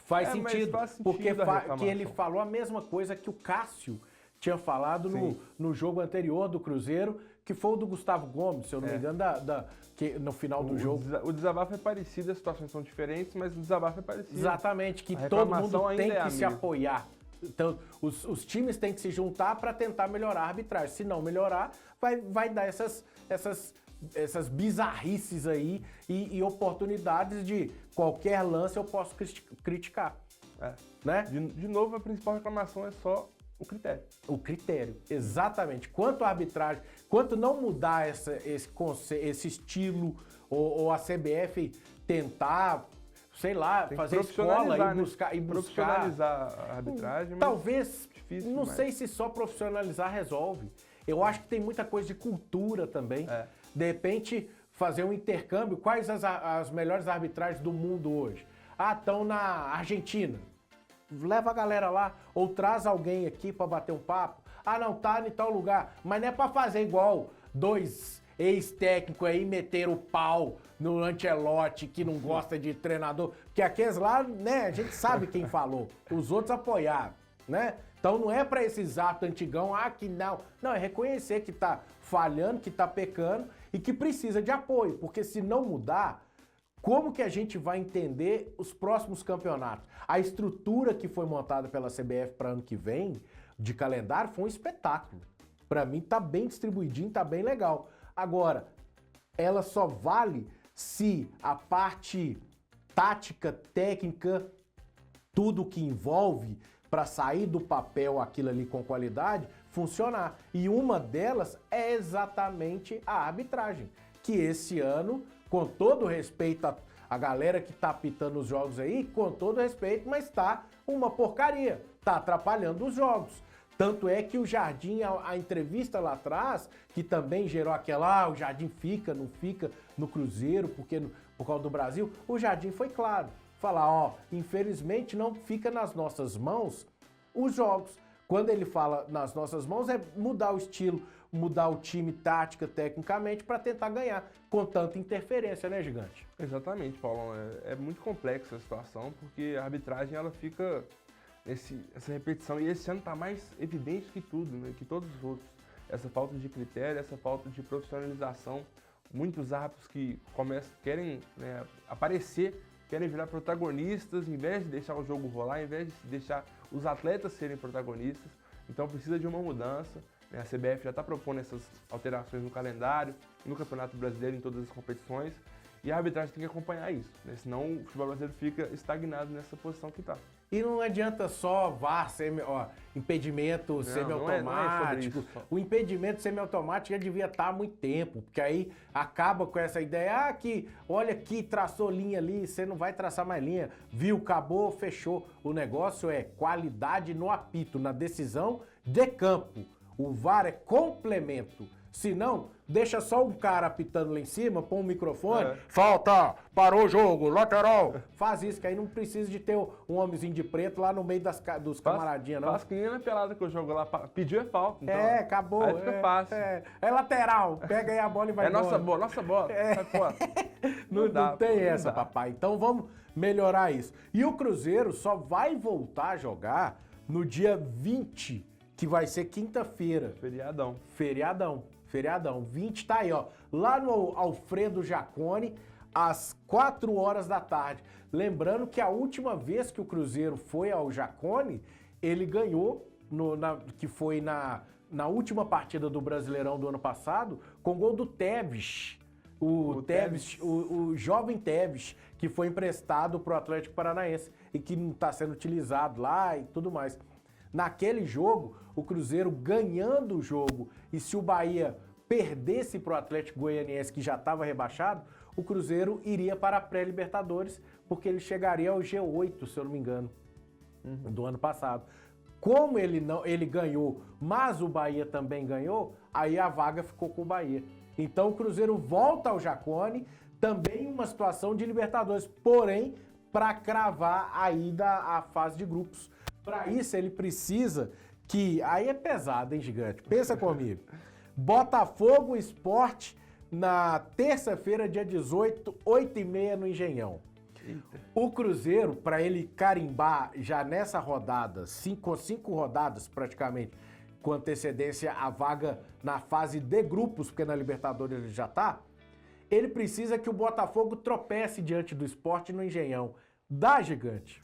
[SPEAKER 1] faz sentido, porque que ele falou a mesma coisa que o Cássio tinha falado no jogo anterior do Cruzeiro, que foi o do Gustavo Gomes, se eu não me engano, que no final do jogo.
[SPEAKER 2] O desabafo é parecido, as situações são diferentes, mas o desabafo é parecido.
[SPEAKER 1] Exatamente, que todo mundo tem que se apoiar. Então, os times têm que se juntar para tentar melhorar a arbitragem. Se não melhorar, vai dar essas bizarrices aí e oportunidades de qualquer lance eu posso criticar. Né?
[SPEAKER 2] De novo, a principal reclamação é só o critério.
[SPEAKER 1] O critério, exatamente. Quanto a arbitragem, quanto não mudar esse estilo, ou a CBF tentar, sei lá, fazer escola e buscar...
[SPEAKER 2] Profissionalizar a arbitragem,
[SPEAKER 1] talvez,
[SPEAKER 2] difícil
[SPEAKER 1] não
[SPEAKER 2] demais.
[SPEAKER 1] sei se só profissionalizar resolve. Eu acho que tem muita coisa de cultura também. De repente, fazer um intercâmbio. Quais as melhores arbitragens do mundo hoje? Estão na Argentina. Leva a galera lá, ou traz alguém aqui para bater um papo. Não, tá em tal lugar. Mas não é para fazer igual 2 ex-técnicos aí meteram o pau no Ancelotti, que não gosta de treinador. Porque aqueles lá, né, a gente sabe quem falou. Os outros apoiaram, né? Então não é para esses atos antigão, que não. Não, é reconhecer que tá falhando, que tá pecando e que precisa de apoio. Porque se não mudar, como que a gente vai entender os próximos campeonatos? A estrutura que foi montada pela CBF para ano que vem, de calendário, foi um espetáculo. Para mim tá bem distribuidinho, tá bem legal. Agora, ela só vale se a parte tática, técnica, tudo que envolve para sair do papel aquilo ali com qualidade, funcionar. E uma delas é exatamente a arbitragem, que esse ano, com todo respeito a galera que tá apitando os jogos aí, com todo respeito, mas tá uma porcaria, tá atrapalhando os jogos. Tanto é que o Jardim, a entrevista lá atrás, que também gerou aquela, o Jardim fica, não fica no Cruzeiro, por causa do Brasil, o Jardim foi claro. Falar, infelizmente não fica nas nossas mãos os jogos. Quando ele fala nas nossas mãos é mudar o estilo, mudar o time tática, tecnicamente, para tentar ganhar, com tanta interferência, né, Gigante?
[SPEAKER 2] Exatamente, Paulão. É muito complexa a situação, porque a arbitragem ela fica essa repetição, e esse ano está mais evidente que tudo, né, que todos os outros. Essa falta de critério, essa falta de profissionalização, muitos árbitros que querem, né, aparecer, querem virar protagonistas, em vez de deixar o jogo rolar, em vez de deixar os atletas serem protagonistas. Então precisa de uma mudança. A CBF já está propondo essas alterações no calendário, no Campeonato Brasileiro, em todas as competições. E a arbitragem tem que acompanhar isso, né? Senão o futebol brasileiro fica estagnado nessa posição que está.
[SPEAKER 1] E não adianta só VAR, impedimento semiautomático. O impedimento semiautomático já devia estar há muito tempo, porque aí acaba com essa ideia, que olha aqui, traçou linha ali, você não vai traçar mais linha. Viu, acabou, fechou. O negócio é qualidade no apito, na decisão de campo. O VAR é complemento. Se não, deixa só um cara apitando lá em cima, põe um microfone, falta, parou o jogo, lateral. Faz isso, que aí não precisa de ter um homenzinho de preto lá no meio dos camaradinhas, não.
[SPEAKER 2] Faz que nem na pelada que eu jogo lá, pediu é falta. Então,
[SPEAKER 1] acabou.
[SPEAKER 2] Aí fica fácil.
[SPEAKER 1] É lateral, pega aí a bola e vai embora.
[SPEAKER 2] Nossa bola. Sai fora.
[SPEAKER 1] Não tem essa, papai. Então vamos melhorar isso. E o Cruzeiro só vai voltar a jogar no dia 20, que vai ser quinta-feira. Feriadão. 20 tá aí, ó. Lá no Alfredo Jaconi, às 4 horas da tarde. Lembrando que a última vez que o Cruzeiro foi ao Jaconi, ele ganhou, que foi na última partida do Brasileirão do ano passado, com gol do Tevez. O jovem Tevez, que foi emprestado pro Atlético Paranaense e que não está sendo utilizado lá e tudo mais. Naquele jogo, o Cruzeiro ganhando o jogo, e se o Bahia perdesse para o Atlético Goianiense, que já estava rebaixado, o Cruzeiro iria para a pré-Libertadores, porque ele chegaria ao G8, se eu não me engano, do ano passado. Como ele ganhou, mas o Bahia também ganhou, aí a vaga ficou com o Bahia. Então o Cruzeiro volta ao Jaconi, também uma situação de Libertadores, porém para cravar a ida à fase de grupos. Para isso, ele precisa que... Aí é pesado, hein, Gigante? Pensa comigo. Botafogo Sport na terça-feira, dia 18, 8h30 no Engenhão.
[SPEAKER 2] Eita.
[SPEAKER 1] O Cruzeiro, para ele carimbar já nessa rodada, cinco rodadas praticamente, com antecedência a vaga na fase de grupos, porque na Libertadores ele já tá, ele precisa que o Botafogo tropece diante do Sport no Engenhão. Dá, Gigante?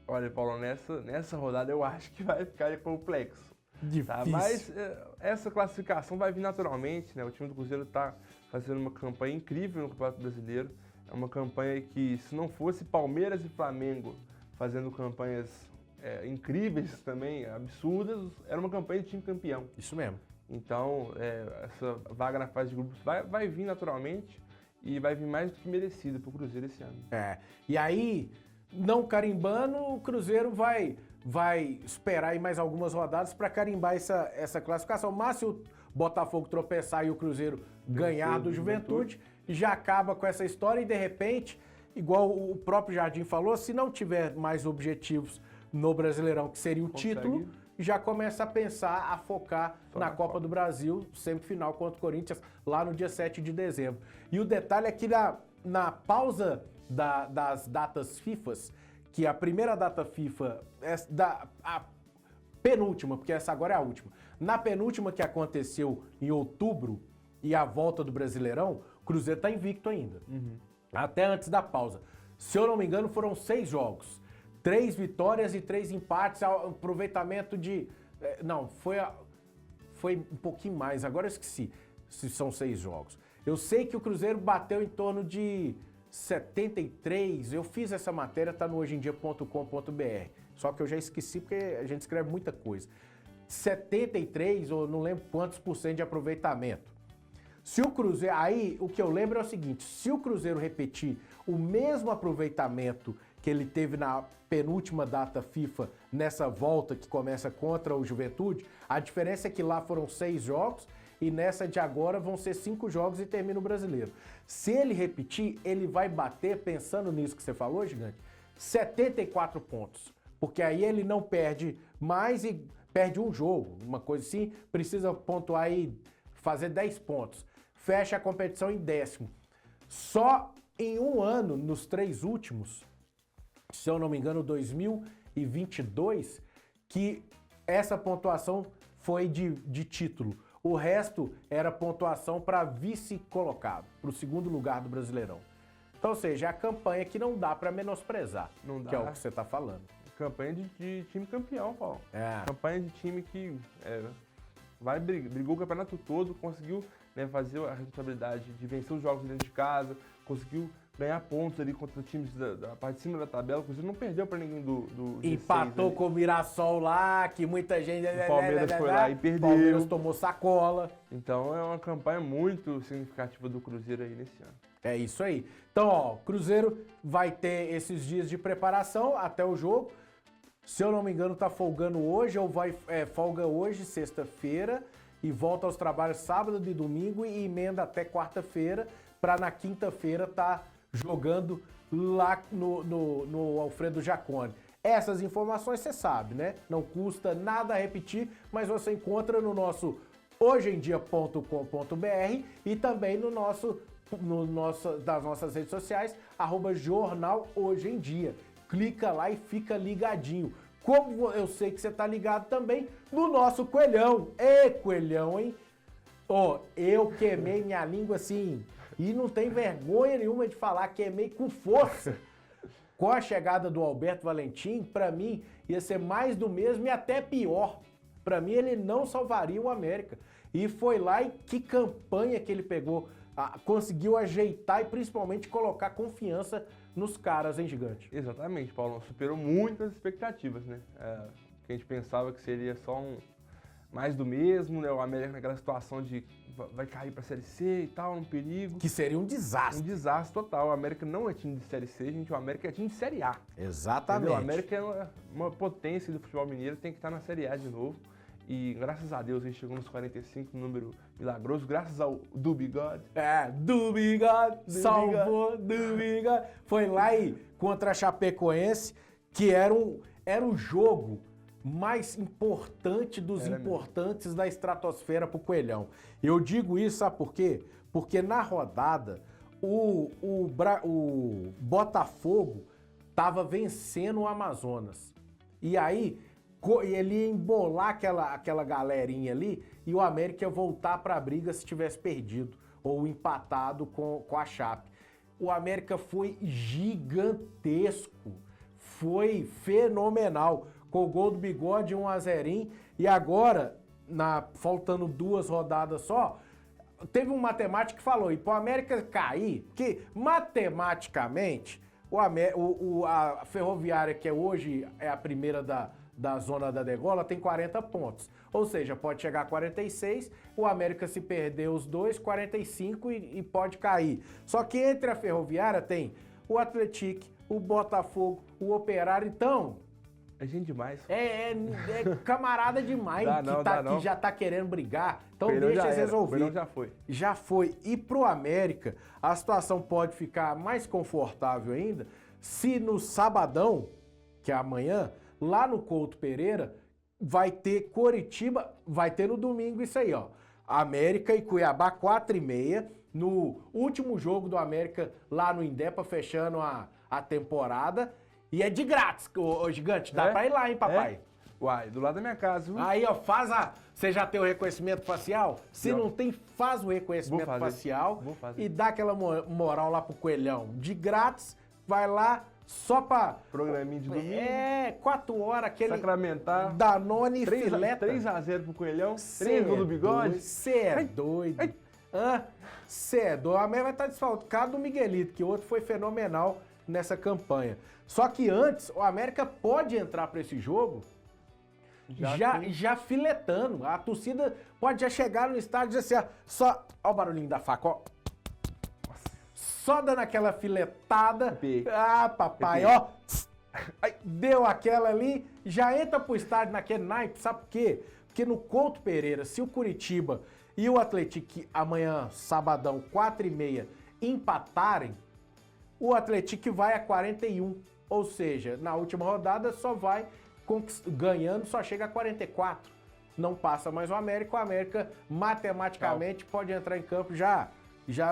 [SPEAKER 2] Olha, Paulo, nessa rodada eu acho que vai ficar complexo.
[SPEAKER 1] Difícil.
[SPEAKER 2] Tá? Mas essa classificação vai vir naturalmente, né? O time do Cruzeiro está fazendo uma campanha incrível no Campeonato Brasileiro. É uma campanha que, se não fosse Palmeiras e Flamengo fazendo campanhas incríveis também, absurdas, era uma campanha de time campeão.
[SPEAKER 1] Isso mesmo.
[SPEAKER 2] Então, essa vaga na fase de grupos vai vir naturalmente e vai vir mais do que merecida para o Cruzeiro esse ano.
[SPEAKER 1] E aí, não carimbando, o Cruzeiro vai esperar aí mais algumas rodadas para carimbar essa classificação. Mas se o Botafogo tropeçar e o Cruzeiro ganhar do Juventude, já acaba com essa história e, de repente, igual o próprio Jardim falou, se não tiver mais objetivos no Brasileirão, que seria o título, já começa a pensar, a focar na Copa do Brasil, semifinal contra o Corinthians, lá no dia 7 de dezembro. E o detalhe é que na pausa das datas FIFAs, que a primeira data FIFA, a penúltima, porque essa agora é a última, na penúltima que aconteceu em outubro e a volta do Brasileirão, o Cruzeiro está invicto ainda, até antes da pausa. Se eu não me engano, foram 6 jogos, 3 vitórias e 3 empates, aproveitamento de... Não, foi um pouquinho mais, agora eu esqueci se são 6 jogos. Eu sei que o Cruzeiro bateu em torno de 73, eu fiz essa matéria, tá no hojeemdia.com.br, só que eu já esqueci porque a gente escreve muita coisa. 73, ou não lembro quantos por cento de aproveitamento. Se o Cruzeiro, aí o que eu lembro é o seguinte, se o Cruzeiro repetir o mesmo aproveitamento que ele teve na penúltima data FIFA, nessa volta que começa contra o Juventude, a diferença é que lá foram 6 jogos, e nessa de agora vão ser 5 jogos e termina o Brasileiro. Se ele repetir, ele vai bater, pensando nisso que você falou, Gigante, 74 pontos. Porque aí ele não perde mais e perde um jogo, uma coisa assim, precisa pontuar aí, fazer 10 pontos. Fecha a competição em 10º. Só em um ano, nos 3 últimos, se eu não me engano, 2022, que essa pontuação foi de título. O resto era pontuação para vice-colocado, para o segundo lugar do Brasileirão. Então, ou seja, é a campanha que não dá para menosprezar,
[SPEAKER 2] Não dá.
[SPEAKER 1] que é o que você está falando.
[SPEAKER 2] Campanha de time campeão, Paulo.
[SPEAKER 1] É.
[SPEAKER 2] Campanha de time que brigou o campeonato todo, conseguiu fazer a responsabilidade de vencer os jogos dentro de casa, conseguiu ganhar pontos ali contra times da parte de cima da tabela, inclusive não perdeu para ninguém do G6,
[SPEAKER 1] Empatou com o Mirassol lá, que muita gente...
[SPEAKER 2] O Palmeiras foi lá e perdeu.
[SPEAKER 1] O Palmeiras tomou sacola.
[SPEAKER 2] Então é uma campanha muito significativa do Cruzeiro aí nesse ano.
[SPEAKER 1] É isso aí. Então, ó, o Cruzeiro vai ter esses dias de preparação até o jogo. Se eu não me engano, tá folgando hoje, ou folga hoje, sexta-feira, e volta aos trabalhos sábado e domingo e emenda até quarta-feira, para na quinta-feira tá jogando lá no Alfredo Jaconi. Essas informações você sabe, né? Não custa nada repetir, mas você encontra no nosso hojeemdia.com.br e também das nossas redes sociais, @Jornal Hoje em Dia. Clica lá e fica ligadinho. Como eu sei que você tá ligado também no nosso Coelhão. Ê, Coelhão, hein? Ó, eu queimei minha língua assim, e não tem vergonha nenhuma de falar, queimei com força. Com a chegada do Alberto Valentim, pra mim, ia ser mais do mesmo e até pior. Pra mim, ele não salvaria o América. E foi lá e que campanha que ele pegou, conseguiu ajeitar e principalmente colocar confiança nos caras, hein, Gigante?
[SPEAKER 2] Exatamente, Paulo. Superou muitas expectativas, né? Que a gente pensava que seria só mais do mesmo, né? O América naquela situação de vai cair pra Série C e tal, um perigo.
[SPEAKER 1] Que seria um desastre.
[SPEAKER 2] Um desastre total. O América não é time de Série C, gente. O América é time de Série A.
[SPEAKER 1] Exatamente.
[SPEAKER 2] Entendeu? O América é uma potência do futebol mineiro, tem que estar na Série A de novo. E graças a Deus a gente chegou nos 45, número milagroso, graças ao Do Bigode.
[SPEAKER 1] Do Bigode, salvou Do Bigode. Foi lá e contra a Chapecoense, que era um jogo mais importante dos
[SPEAKER 2] Era
[SPEAKER 1] importantes da estratosfera pro Coelhão. Eu digo isso, sabe por quê? Porque na rodada, o Botafogo tava vencendo o Amazonas. E aí, ele ia embolar aquela galerinha ali e o América ia voltar pra briga se tivesse perdido ou empatado com a Chape. O América foi gigantesco, foi fenomenal, com o gol do Bigode, 1-0, e agora, faltando 2 rodadas só, teve um matemático que falou, e pro América cair, que matematicamente, a Ferroviária, que hoje é a primeira da zona da degola, tem 40 pontos. Ou seja, pode chegar a 46, o América se perder os dois, 45 e pode cair. Só que entre a Ferroviária tem o Atlético, o Botafogo, o Operário, então...
[SPEAKER 2] É gente demais.
[SPEAKER 1] É camarada demais que já tá querendo brigar. Então deixa eles resolver.
[SPEAKER 2] O já foi.
[SPEAKER 1] Já foi. E pro América, a situação pode ficar mais confortável ainda se no sabadão, que é amanhã, lá no Couto Pereira, vai ter Coritiba, vai ter no domingo isso aí, ó. América e Cuiabá, 4h30. No último jogo do América lá no Indepa, fechando a temporada. E é de grátis, ô gigante. Dá pra ir lá, hein, papai?
[SPEAKER 2] Uai, do lado da minha casa, viu?
[SPEAKER 1] Aí, ó, Você já tem o reconhecimento facial? Se não tem, faz o reconhecimento facial e dá aquela moral lá pro Coelhão. De grátis, vai lá só pra...
[SPEAKER 2] Programinha de domingo.
[SPEAKER 1] 4 horas, aquele...
[SPEAKER 2] Sacramentar.
[SPEAKER 1] Danone e fileta.
[SPEAKER 2] 3-0 pro Coelhão. 3 gols do Bigode.
[SPEAKER 1] Você é doido. Você é doido. A minha vai estar desfalcado do Miguelito, que o outro foi fenomenal nessa campanha. Só que antes, o América pode entrar para esse jogo já filetando. A torcida pode já chegar no estádio e dizer assim, ó o barulhinho da faca, ó. Só dando aquela filetada. Papai, ó. Deu aquela ali, já entra pro estádio naquele naipe, sabe por quê? Porque no Couto Pereira, se o Curitiba e o Atlético amanhã, sabadão, 4h30, empatarem, o Atlético vai a 41. Ou seja, na última rodada só vai ganhando, só chega a 44. Não passa mais o América matematicamente pode entrar em campo já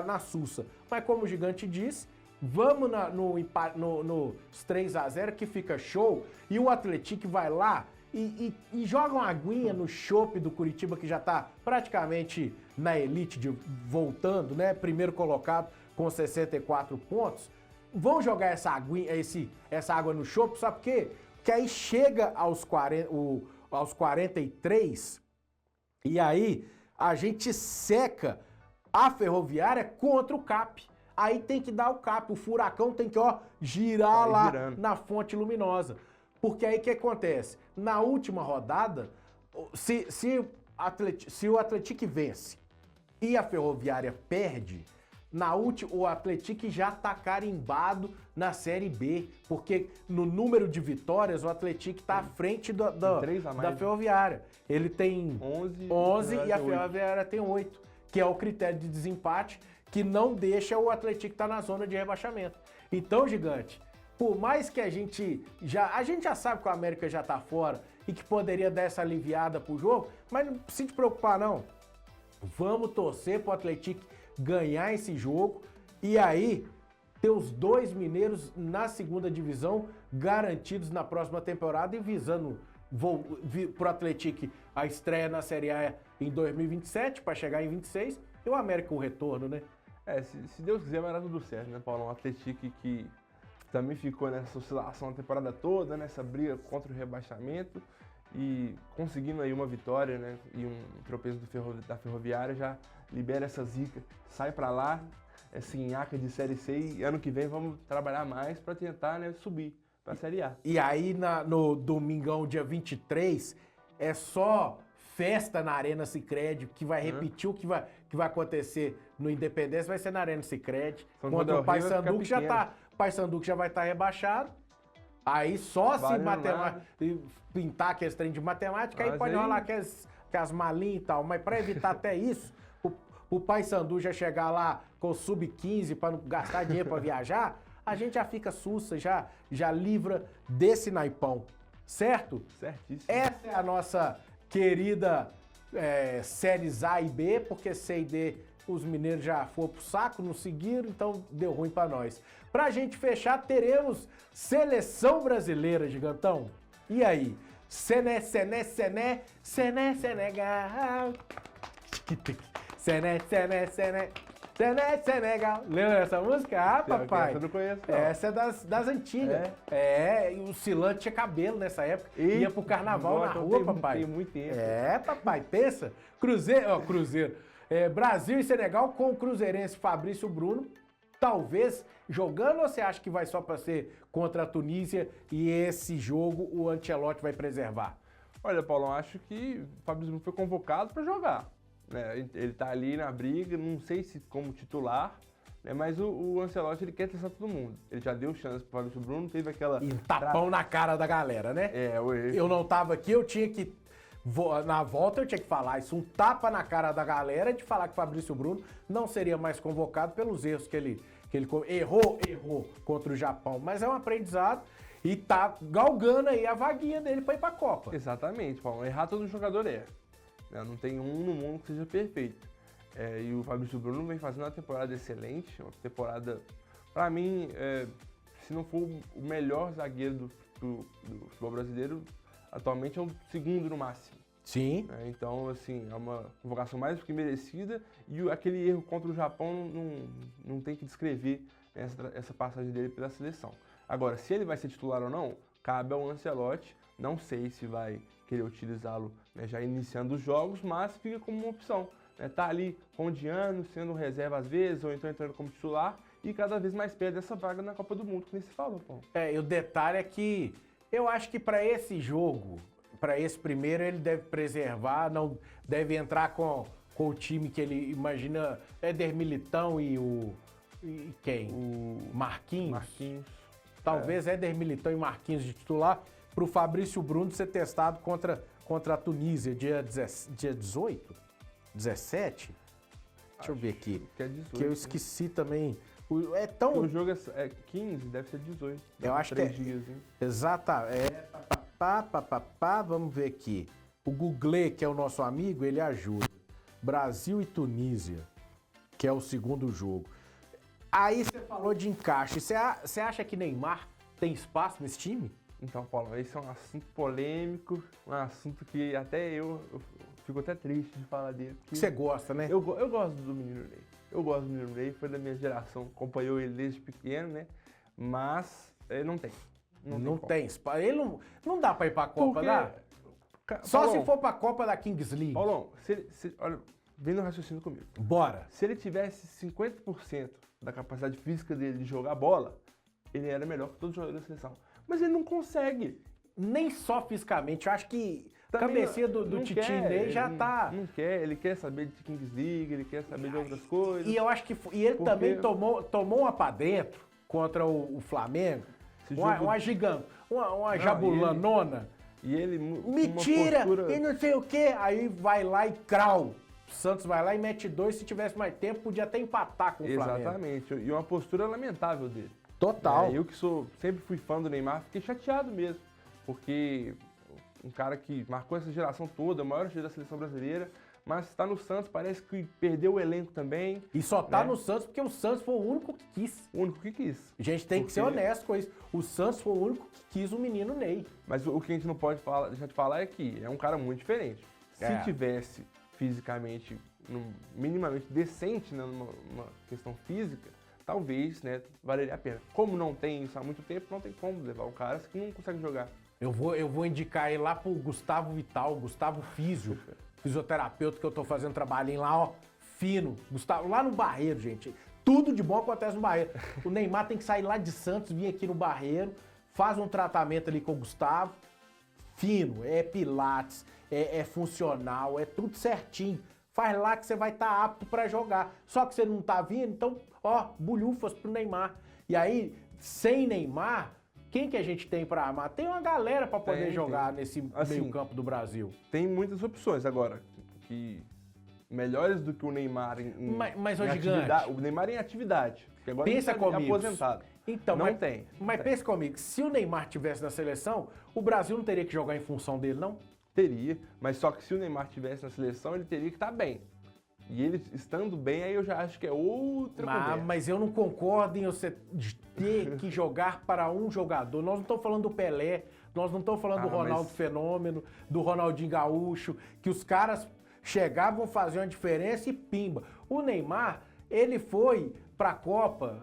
[SPEAKER 1] na sussa. Mas como o Gigante disse, vamos nos 3-0 que fica show e o Atlético vai lá e joga uma aguinha no chope do Curitiba que já tá praticamente na elite, voltando, né? Primeiro colocado com 64 pontos. Vão jogar essa água no chope, sabe por quê? Porque aí chega aos 43 e aí a gente seca a Ferroviária contra o CAP. Aí tem que dar o CAP, o Furacão tem que girar lá na Fonte Luminosa. Porque aí o que acontece? Na última rodada, se o Atlético vence e a Ferroviária perde, o Atlético já está carimbado na Série B, porque no número de vitórias o Atlético está à frente da Ferroviária. Ele tem 11 e a Ferroviária tem 8, que é o critério de desempate que não deixa o Atlético estar na zona de rebaixamento. Então, Gigante, por mais que a gente já sabe que o América já está fora e que poderia dar essa aliviada pro jogo, mas não precisa te preocupar não. Vamos torcer pro Atlético ganhar esse jogo e aí ter os 2 mineiros na segunda divisão garantidos na próxima temporada e visando pro Atlético a estreia na Série A em 2027 para chegar em 26 e o América o retorno, né?
[SPEAKER 2] Se Deus quiser vai dar tudo certo, né, Paulo? Um Atlético que também ficou nessa oscilação a temporada toda, nessa briga contra o rebaixamento e conseguindo aí uma vitória, né, e um tropeço da Ferroviária já libera essa zica, sai pra lá, essa nhaca de Série C e ano que vem vamos trabalhar mais pra tentar, né, subir pra Série A.
[SPEAKER 1] E aí no domingão, dia 23, é só festa na Arena Sicredi, que vai repetir o que vai acontecer no Independência, vai ser na Arena Sicredi, contra o Paysandu, que Paysandu que já vai estar rebaixado. Aí só se pintar aqueles trem de matemática, aí pode rolar aquelas malinhas e tal. Mas para evitar até isso, o Paysandu já chegar lá com o sub-15 para não gastar dinheiro para viajar, a gente já fica sussa, já livra desse naipão. certo?
[SPEAKER 2] Certíssimo.
[SPEAKER 1] Essa é a nossa querida séries A e B, porque C e D os mineiros já foram pro saco, não seguiram, então deu ruim pra nós. Pra gente fechar, teremos Seleção Brasileira, Gigantão. E aí? Sené, Senegal. Senegal. Lembra essa música? Ah, papai.
[SPEAKER 2] Essa eu não conheço, não.
[SPEAKER 1] Essa é das antigas. E o Cilante tinha cabelo nessa época. Ia pro carnaval na rua, papai.
[SPEAKER 2] Tem muito tempo.
[SPEAKER 1] Papai, pensa. Cruzeiro. Brasil e Senegal com o cruzeirense Fabrício Bruno. Talvez jogando, ou você acha que vai só para ser contra a Tunísia e esse jogo o Ancelotti vai preservar?
[SPEAKER 2] Olha, Paulo, eu acho que o Fabrício Bruno foi convocado para jogar. Né? Ele tá ali na briga, não sei se como titular, né? Mas o Ancelotti ele quer testar todo mundo. Ele já deu chance pro Fabrício Bruno, teve aquela...
[SPEAKER 1] E um tapão na cara da galera, né? Eu não tava aqui, eu tinha que... Na volta eu tinha que falar isso, um tapa na cara da galera de falar que o Fabrício Bruno não seria mais convocado pelos erros que ele errou contra o Japão. Mas é um aprendizado e tá galgando aí a vaguinha dele para ir pra Copa.
[SPEAKER 2] Exatamente, Paulo. Errar todo jogador erra. Não tem um no mundo que seja perfeito. E o Fabrício Bruno vem fazendo uma temporada excelente, uma temporada, para mim, se não for o melhor zagueiro do futebol brasileiro, atualmente é o segundo no máximo.
[SPEAKER 1] Sim.
[SPEAKER 2] Então, assim, é uma convocação mais do que merecida e aquele erro contra o Japão não tem que descrever essa passagem dele pela seleção. Agora, se ele vai ser titular ou não, cabe ao Ancelotti. Não sei se vai querer utilizá-lo, né, já iniciando os jogos, mas fica como uma opção. Né, tá ali rondeando, sendo reserva às vezes, ou então entrando como titular e cada vez mais perto dessa vaga na Copa do Mundo, que nem se falou, Paulo.
[SPEAKER 1] E o detalhe é que eu acho que para esse jogo, para esse primeiro, ele deve preservar, não deve entrar com o time que ele imagina, Éder Militão e quem?
[SPEAKER 2] O
[SPEAKER 1] Marquinhos. Talvez
[SPEAKER 2] É.
[SPEAKER 1] Éder Militão e Marquinhos de titular, para o Fabrício Bruno ser testado contra a Tunísia, dia 18? 17? Deixa eu ver aqui.
[SPEAKER 2] Que é 18.
[SPEAKER 1] Que eu esqueci também.
[SPEAKER 2] O jogo é 15, deve ser 18.
[SPEAKER 1] Eu acho que
[SPEAKER 2] 3 dias, hein?
[SPEAKER 1] Exata. Vamos ver aqui. O Google, que é o nosso amigo, ele ajuda. Brasil e Tunísia, que é o segundo jogo. Aí você falou de encaixe. Você acha que Neymar tem espaço nesse time?
[SPEAKER 2] Então, Paulo, esse é um assunto polêmico, um assunto que até eu fico até triste de falar dele.
[SPEAKER 1] Você gosta, né?
[SPEAKER 2] Eu gosto do menino Ney. Eu gosto do menino Ney, foi da minha geração, acompanhou ele desde pequeno, né? Mas ele não tem.
[SPEAKER 1] Não tem espaço. Ele não dá pra ir pra Copa,
[SPEAKER 2] Porque,
[SPEAKER 1] dá? Só
[SPEAKER 2] Paulão,
[SPEAKER 1] se for pra Copa da Kings League.
[SPEAKER 2] Paulão, olha, vem no raciocínio comigo.
[SPEAKER 1] Bora.
[SPEAKER 2] Se ele tivesse 50% da capacidade física dele de jogar bola, ele era melhor que todos os jogadores da seleção. Mas ele não consegue.
[SPEAKER 1] Nem só fisicamente. Eu acho que a
[SPEAKER 2] Também
[SPEAKER 1] cabecinha do
[SPEAKER 2] não
[SPEAKER 1] Titi
[SPEAKER 2] quer,
[SPEAKER 1] Ney já
[SPEAKER 2] ele
[SPEAKER 1] tá...
[SPEAKER 2] Não quer, ele quer saber de Kings League, ele quer saber de outras coisas.
[SPEAKER 1] E eu acho que... E ele
[SPEAKER 2] Porque-
[SPEAKER 1] também tomou uma pra dentro contra o Flamengo.
[SPEAKER 2] Esse
[SPEAKER 1] Uma
[SPEAKER 2] jogo-
[SPEAKER 1] gigante. Uma
[SPEAKER 2] Não,
[SPEAKER 1] jabulanona.
[SPEAKER 2] E ele...
[SPEAKER 1] Me
[SPEAKER 2] uma
[SPEAKER 1] tira!
[SPEAKER 2] postura-
[SPEAKER 1] E não sei o quê. Aí vai lá e crau. O Santos vai lá e mete 2. Se tivesse mais tempo, podia até empatar com o Flamengo.
[SPEAKER 2] Exatamente. E uma postura lamentável dele.
[SPEAKER 1] Total.
[SPEAKER 2] Eu que sempre fui fã do Neymar, fiquei chateado mesmo. Porque um cara que marcou essa geração toda, a maior da seleção brasileira, mas está no Santos, parece que perdeu o elenco também.
[SPEAKER 1] E só tá
[SPEAKER 2] né?
[SPEAKER 1] no Santos porque o Santos foi o único que quis.
[SPEAKER 2] O único que quis.
[SPEAKER 1] A gente tem que ser
[SPEAKER 2] Porque-
[SPEAKER 1] honesto com isso. O Santos foi o único que quis o menino Ney.
[SPEAKER 2] Mas o que a gente não pode deixar de falar é que é um cara muito diferente. Se tivesse fisicamente, minimamente decente, né, numa questão física, talvez, né, valeria a pena. Como não tem isso há muito tempo, não tem como levar um cara que não consegue jogar.
[SPEAKER 1] Eu vou indicar ele lá pro Gustavo Vital, Gustavo Físio, fisioterapeuta que eu tô fazendo trabalhinho lá, ó, fino. Gustavo, lá no Barreiro, gente. Tudo de bom acontece no Barreiro. O Neymar tem que sair lá de Santos, vir aqui no Barreiro, faz um tratamento ali com o Gustavo, fino, é pilates, é funcional, é tudo certinho. Faz lá que você vai estar apto pra jogar. Só que você não tá vindo, então, ó, bulhufas pro Neymar. E aí, sem Neymar, quem que a gente tem pra armar? Tem uma galera pra poder jogar nesse
[SPEAKER 2] Assim,
[SPEAKER 1] meio-campo do Brasil.
[SPEAKER 2] Tem muitas opções agora, que melhores do que o Neymar
[SPEAKER 1] Mas, ô,
[SPEAKER 2] em
[SPEAKER 1] gigante,
[SPEAKER 2] atividade. O Neymar em atividade. Que agora
[SPEAKER 1] pensa
[SPEAKER 2] ele tá
[SPEAKER 1] comigo.
[SPEAKER 2] aposentado.
[SPEAKER 1] Então,
[SPEAKER 2] não tem.
[SPEAKER 1] Mas
[SPEAKER 2] Tem.
[SPEAKER 1] pense comigo, se o Neymar tivesse na seleção, o Brasil não teria que jogar em função dele, não?
[SPEAKER 2] Teria, mas só que se o Neymar estivesse na seleção, ele teria que estar bem. E ele estando bem, aí eu já acho que é outra conversa.
[SPEAKER 1] Mas eu não concordo em você ter que jogar para um jogador. Nós não estamos falando do Pelé, nós não estamos falando do Ronaldo Fenômeno, do Ronaldinho Gaúcho, que os caras chegavam, faziam a diferença e pimba. O Neymar, ele foi para a Copa,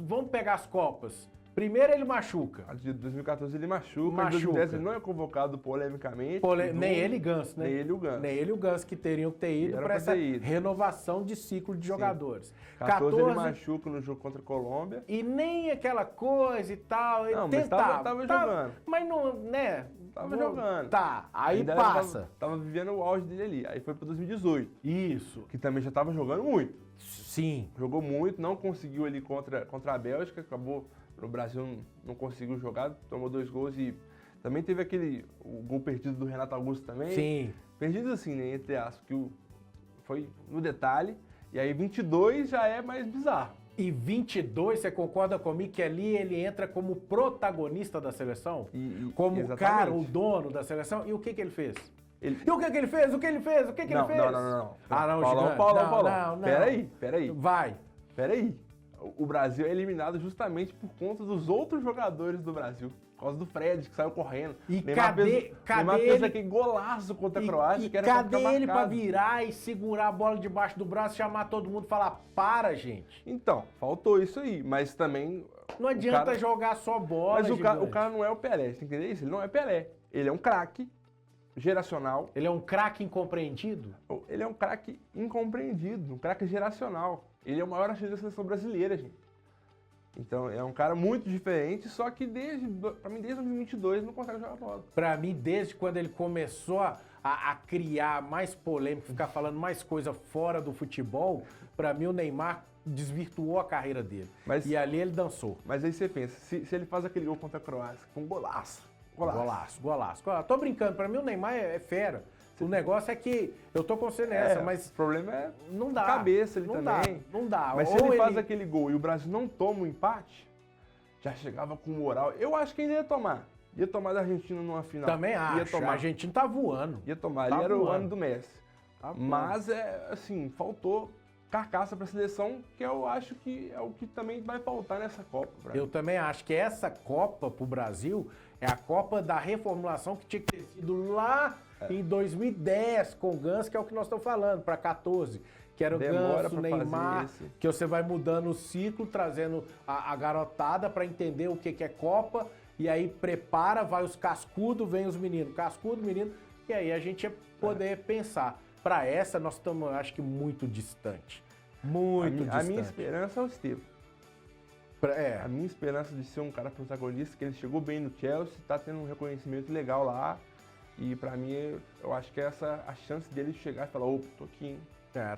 [SPEAKER 1] vamos pegar as Copas. Primeiro ele machuca.
[SPEAKER 2] A de 2014 ele machuca. Em 2010 ele não é convocado polemicamente.
[SPEAKER 1] Nem ele e Ganso, né?
[SPEAKER 2] Nem ele e o Ganso.
[SPEAKER 1] Nem ele e o Ganso, que teriam que ter ido para essa renovação de ciclo de jogadores.
[SPEAKER 2] 14 ele machuca no jogo contra a Colômbia.
[SPEAKER 1] E nem aquela coisa e tal. Ele
[SPEAKER 2] não,
[SPEAKER 1] tentava.
[SPEAKER 2] Mas tava jogando.
[SPEAKER 1] Mas não, né?
[SPEAKER 2] Tava jogando.
[SPEAKER 1] Tá, aí ainda passa.
[SPEAKER 2] Tava vivendo o auge dele ali. Aí foi para 2018.
[SPEAKER 1] Isso.
[SPEAKER 2] Que também já tava jogando muito.
[SPEAKER 1] Sim.
[SPEAKER 2] Jogou muito, não conseguiu ali contra a Bélgica, acabou... O Brasil não conseguiu jogar, tomou 2 gols e também teve o gol perdido do Renato Augusto também.
[SPEAKER 1] Sim.
[SPEAKER 2] Perdido assim, né, entre aspas, que foi no detalhe. E aí 22 já é mais bizarro.
[SPEAKER 1] E 22, você concorda comigo que ali ele entra como protagonista da seleção? Como exatamente. Cara, o dono da seleção? E o que ele fez? E o que ele fez? O que ele fez?
[SPEAKER 2] Não.
[SPEAKER 1] Ah, não,
[SPEAKER 2] Paulão. Peraí.
[SPEAKER 1] Vai.
[SPEAKER 2] Peraí. O Brasil é eliminado justamente por conta dos outros jogadores do Brasil. Por causa do Fred, que saiu correndo.
[SPEAKER 1] E cadê
[SPEAKER 2] fez aquele golaço contra a Croácia, que era
[SPEAKER 1] cadê ele pra virar e segurar a bola debaixo do braço, chamar todo mundo e falar, para, gente?
[SPEAKER 2] Então, faltou isso aí, mas também...
[SPEAKER 1] Não adianta jogar só bola,
[SPEAKER 2] mas o cara não é o Pelé, você entendeu isso? Ele não é Pelé. Ele é um craque geracional.
[SPEAKER 1] Ele é um craque incompreendido?
[SPEAKER 2] Ele é um craque incompreendido, um craque geracional. Ele é o maior artilheiro da seleção brasileira, gente. Então, é um cara muito diferente, só que pra mim, desde 2022, ele não consegue jogar bola.
[SPEAKER 1] Pra mim, desde quando ele começou a criar mais polêmica, ficar falando mais coisa fora do futebol, pra mim o Neymar desvirtuou a carreira dele. E ali ele dançou.
[SPEAKER 2] Mas aí você pensa, se ele faz aquele gol contra a Croácia, com um golaço.
[SPEAKER 1] Tô brincando, pra mim o Neymar é fera. O negócio é que eu tô com você nessa, mas...
[SPEAKER 2] O problema é
[SPEAKER 1] não dá,
[SPEAKER 2] a cabeça ele também.
[SPEAKER 1] Não dá.
[SPEAKER 2] Mas se ele faz aquele gol e o Brasil não toma o empate, já chegava com moral. Eu acho que ainda ia tomar. Ia tomar da Argentina numa final.
[SPEAKER 1] Também acho. A Argentina tá voando.
[SPEAKER 2] Ia tomar. Ali era o ano do Messi. Mas, assim, faltou carcaça pra seleção, que eu acho que é o que também vai faltar nessa Copa.
[SPEAKER 1] Eu também acho que essa Copa pro Brasil é a Copa da reformulação que tinha que ter sido lá em 2010 com o Ganso, que é o que nós estamos falando, para 14. Que era o Ganso, o Neymar, que você vai mudando o ciclo, trazendo a garotada para entender o que é Copa, e aí prepara, vai os cascudos, vem os meninos, cascudo, menino, e aí a gente ia poder pensar. Para essa, nós estamos, acho que, muito distante. Muito distante.
[SPEAKER 2] A minha esperança é o Estevam. A minha esperança de ser um cara protagonista, que ele chegou bem no Chelsea, está tendo um reconhecimento legal lá. E pra mim, eu acho que essa é a chance dele de chegar e falar, opa, tô aqui, hein?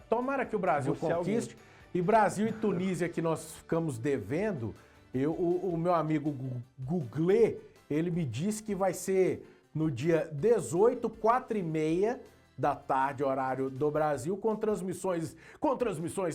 [SPEAKER 1] Tomara que o Brasil conquiste. E Brasil e Tunísia, que nós ficamos devendo, o meu amigo Google, ele me disse que vai ser no dia 18, 4h30 da tarde, horário do Brasil, com transmissões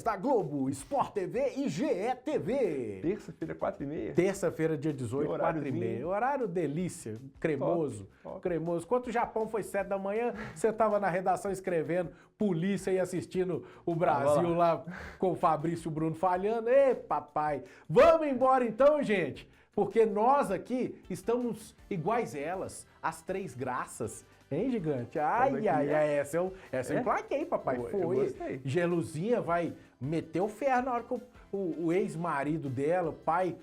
[SPEAKER 1] da Globo, Sport TV e GE TV.
[SPEAKER 2] Terça-feira, 4h30?
[SPEAKER 1] Terça-feira, dia 18, 4h30. Horário delícia, cremoso, cremoso. Enquanto o Japão foi 7 da manhã, você estava na redação escrevendo polícia e assistindo o Brasil lá com o Fabrício Bruno falhando. Ê, papai, vamos embora então, gente, porque nós aqui estamos iguais elas, as três graças. Hein, gigante? Ai, essa eu emplaquei, papai. Foi. Geluzinha vai meter o ferro na hora que o ex-marido dela, o pai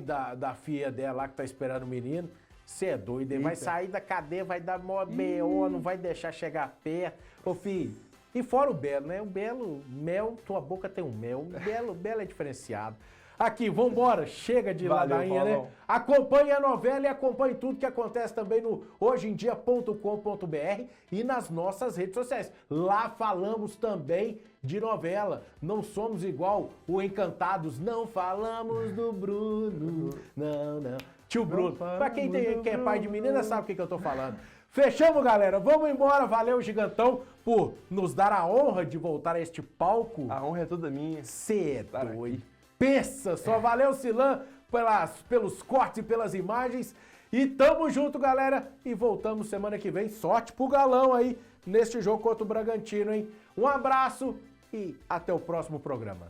[SPEAKER 1] da filha dela lá que tá esperando o menino, você é doido, ele vai sair da cadeia, vai dar mó B.O., não vai deixar chegar perto. Ô, filho, e fora o Belo, né? O Belo, mel, tua boca tem um mel. O Belo é diferenciado. Aqui, vambora, chega de ladainha, né? Acompanhe a novela e acompanhe tudo que acontece também no hojeemdia.com.br e nas nossas redes sociais. Lá falamos também de novela. Não somos igual o Encantados, não falamos do Bruno, não. Tio Bruno, pra quem é pai de menina sabe o que eu tô falando. Fechamos, galera. Vamos embora. Valeu, Gigantão, por nos dar a honra de voltar a este palco.
[SPEAKER 2] A honra é toda minha.
[SPEAKER 1] Cê é doido. Pensa só, valeu, Silan, pelos cortes e pelas imagens. E tamo junto, galera. E voltamos semana que vem. Sorte pro Galão aí neste jogo contra o Bragantino, hein? Um abraço e até o próximo programa.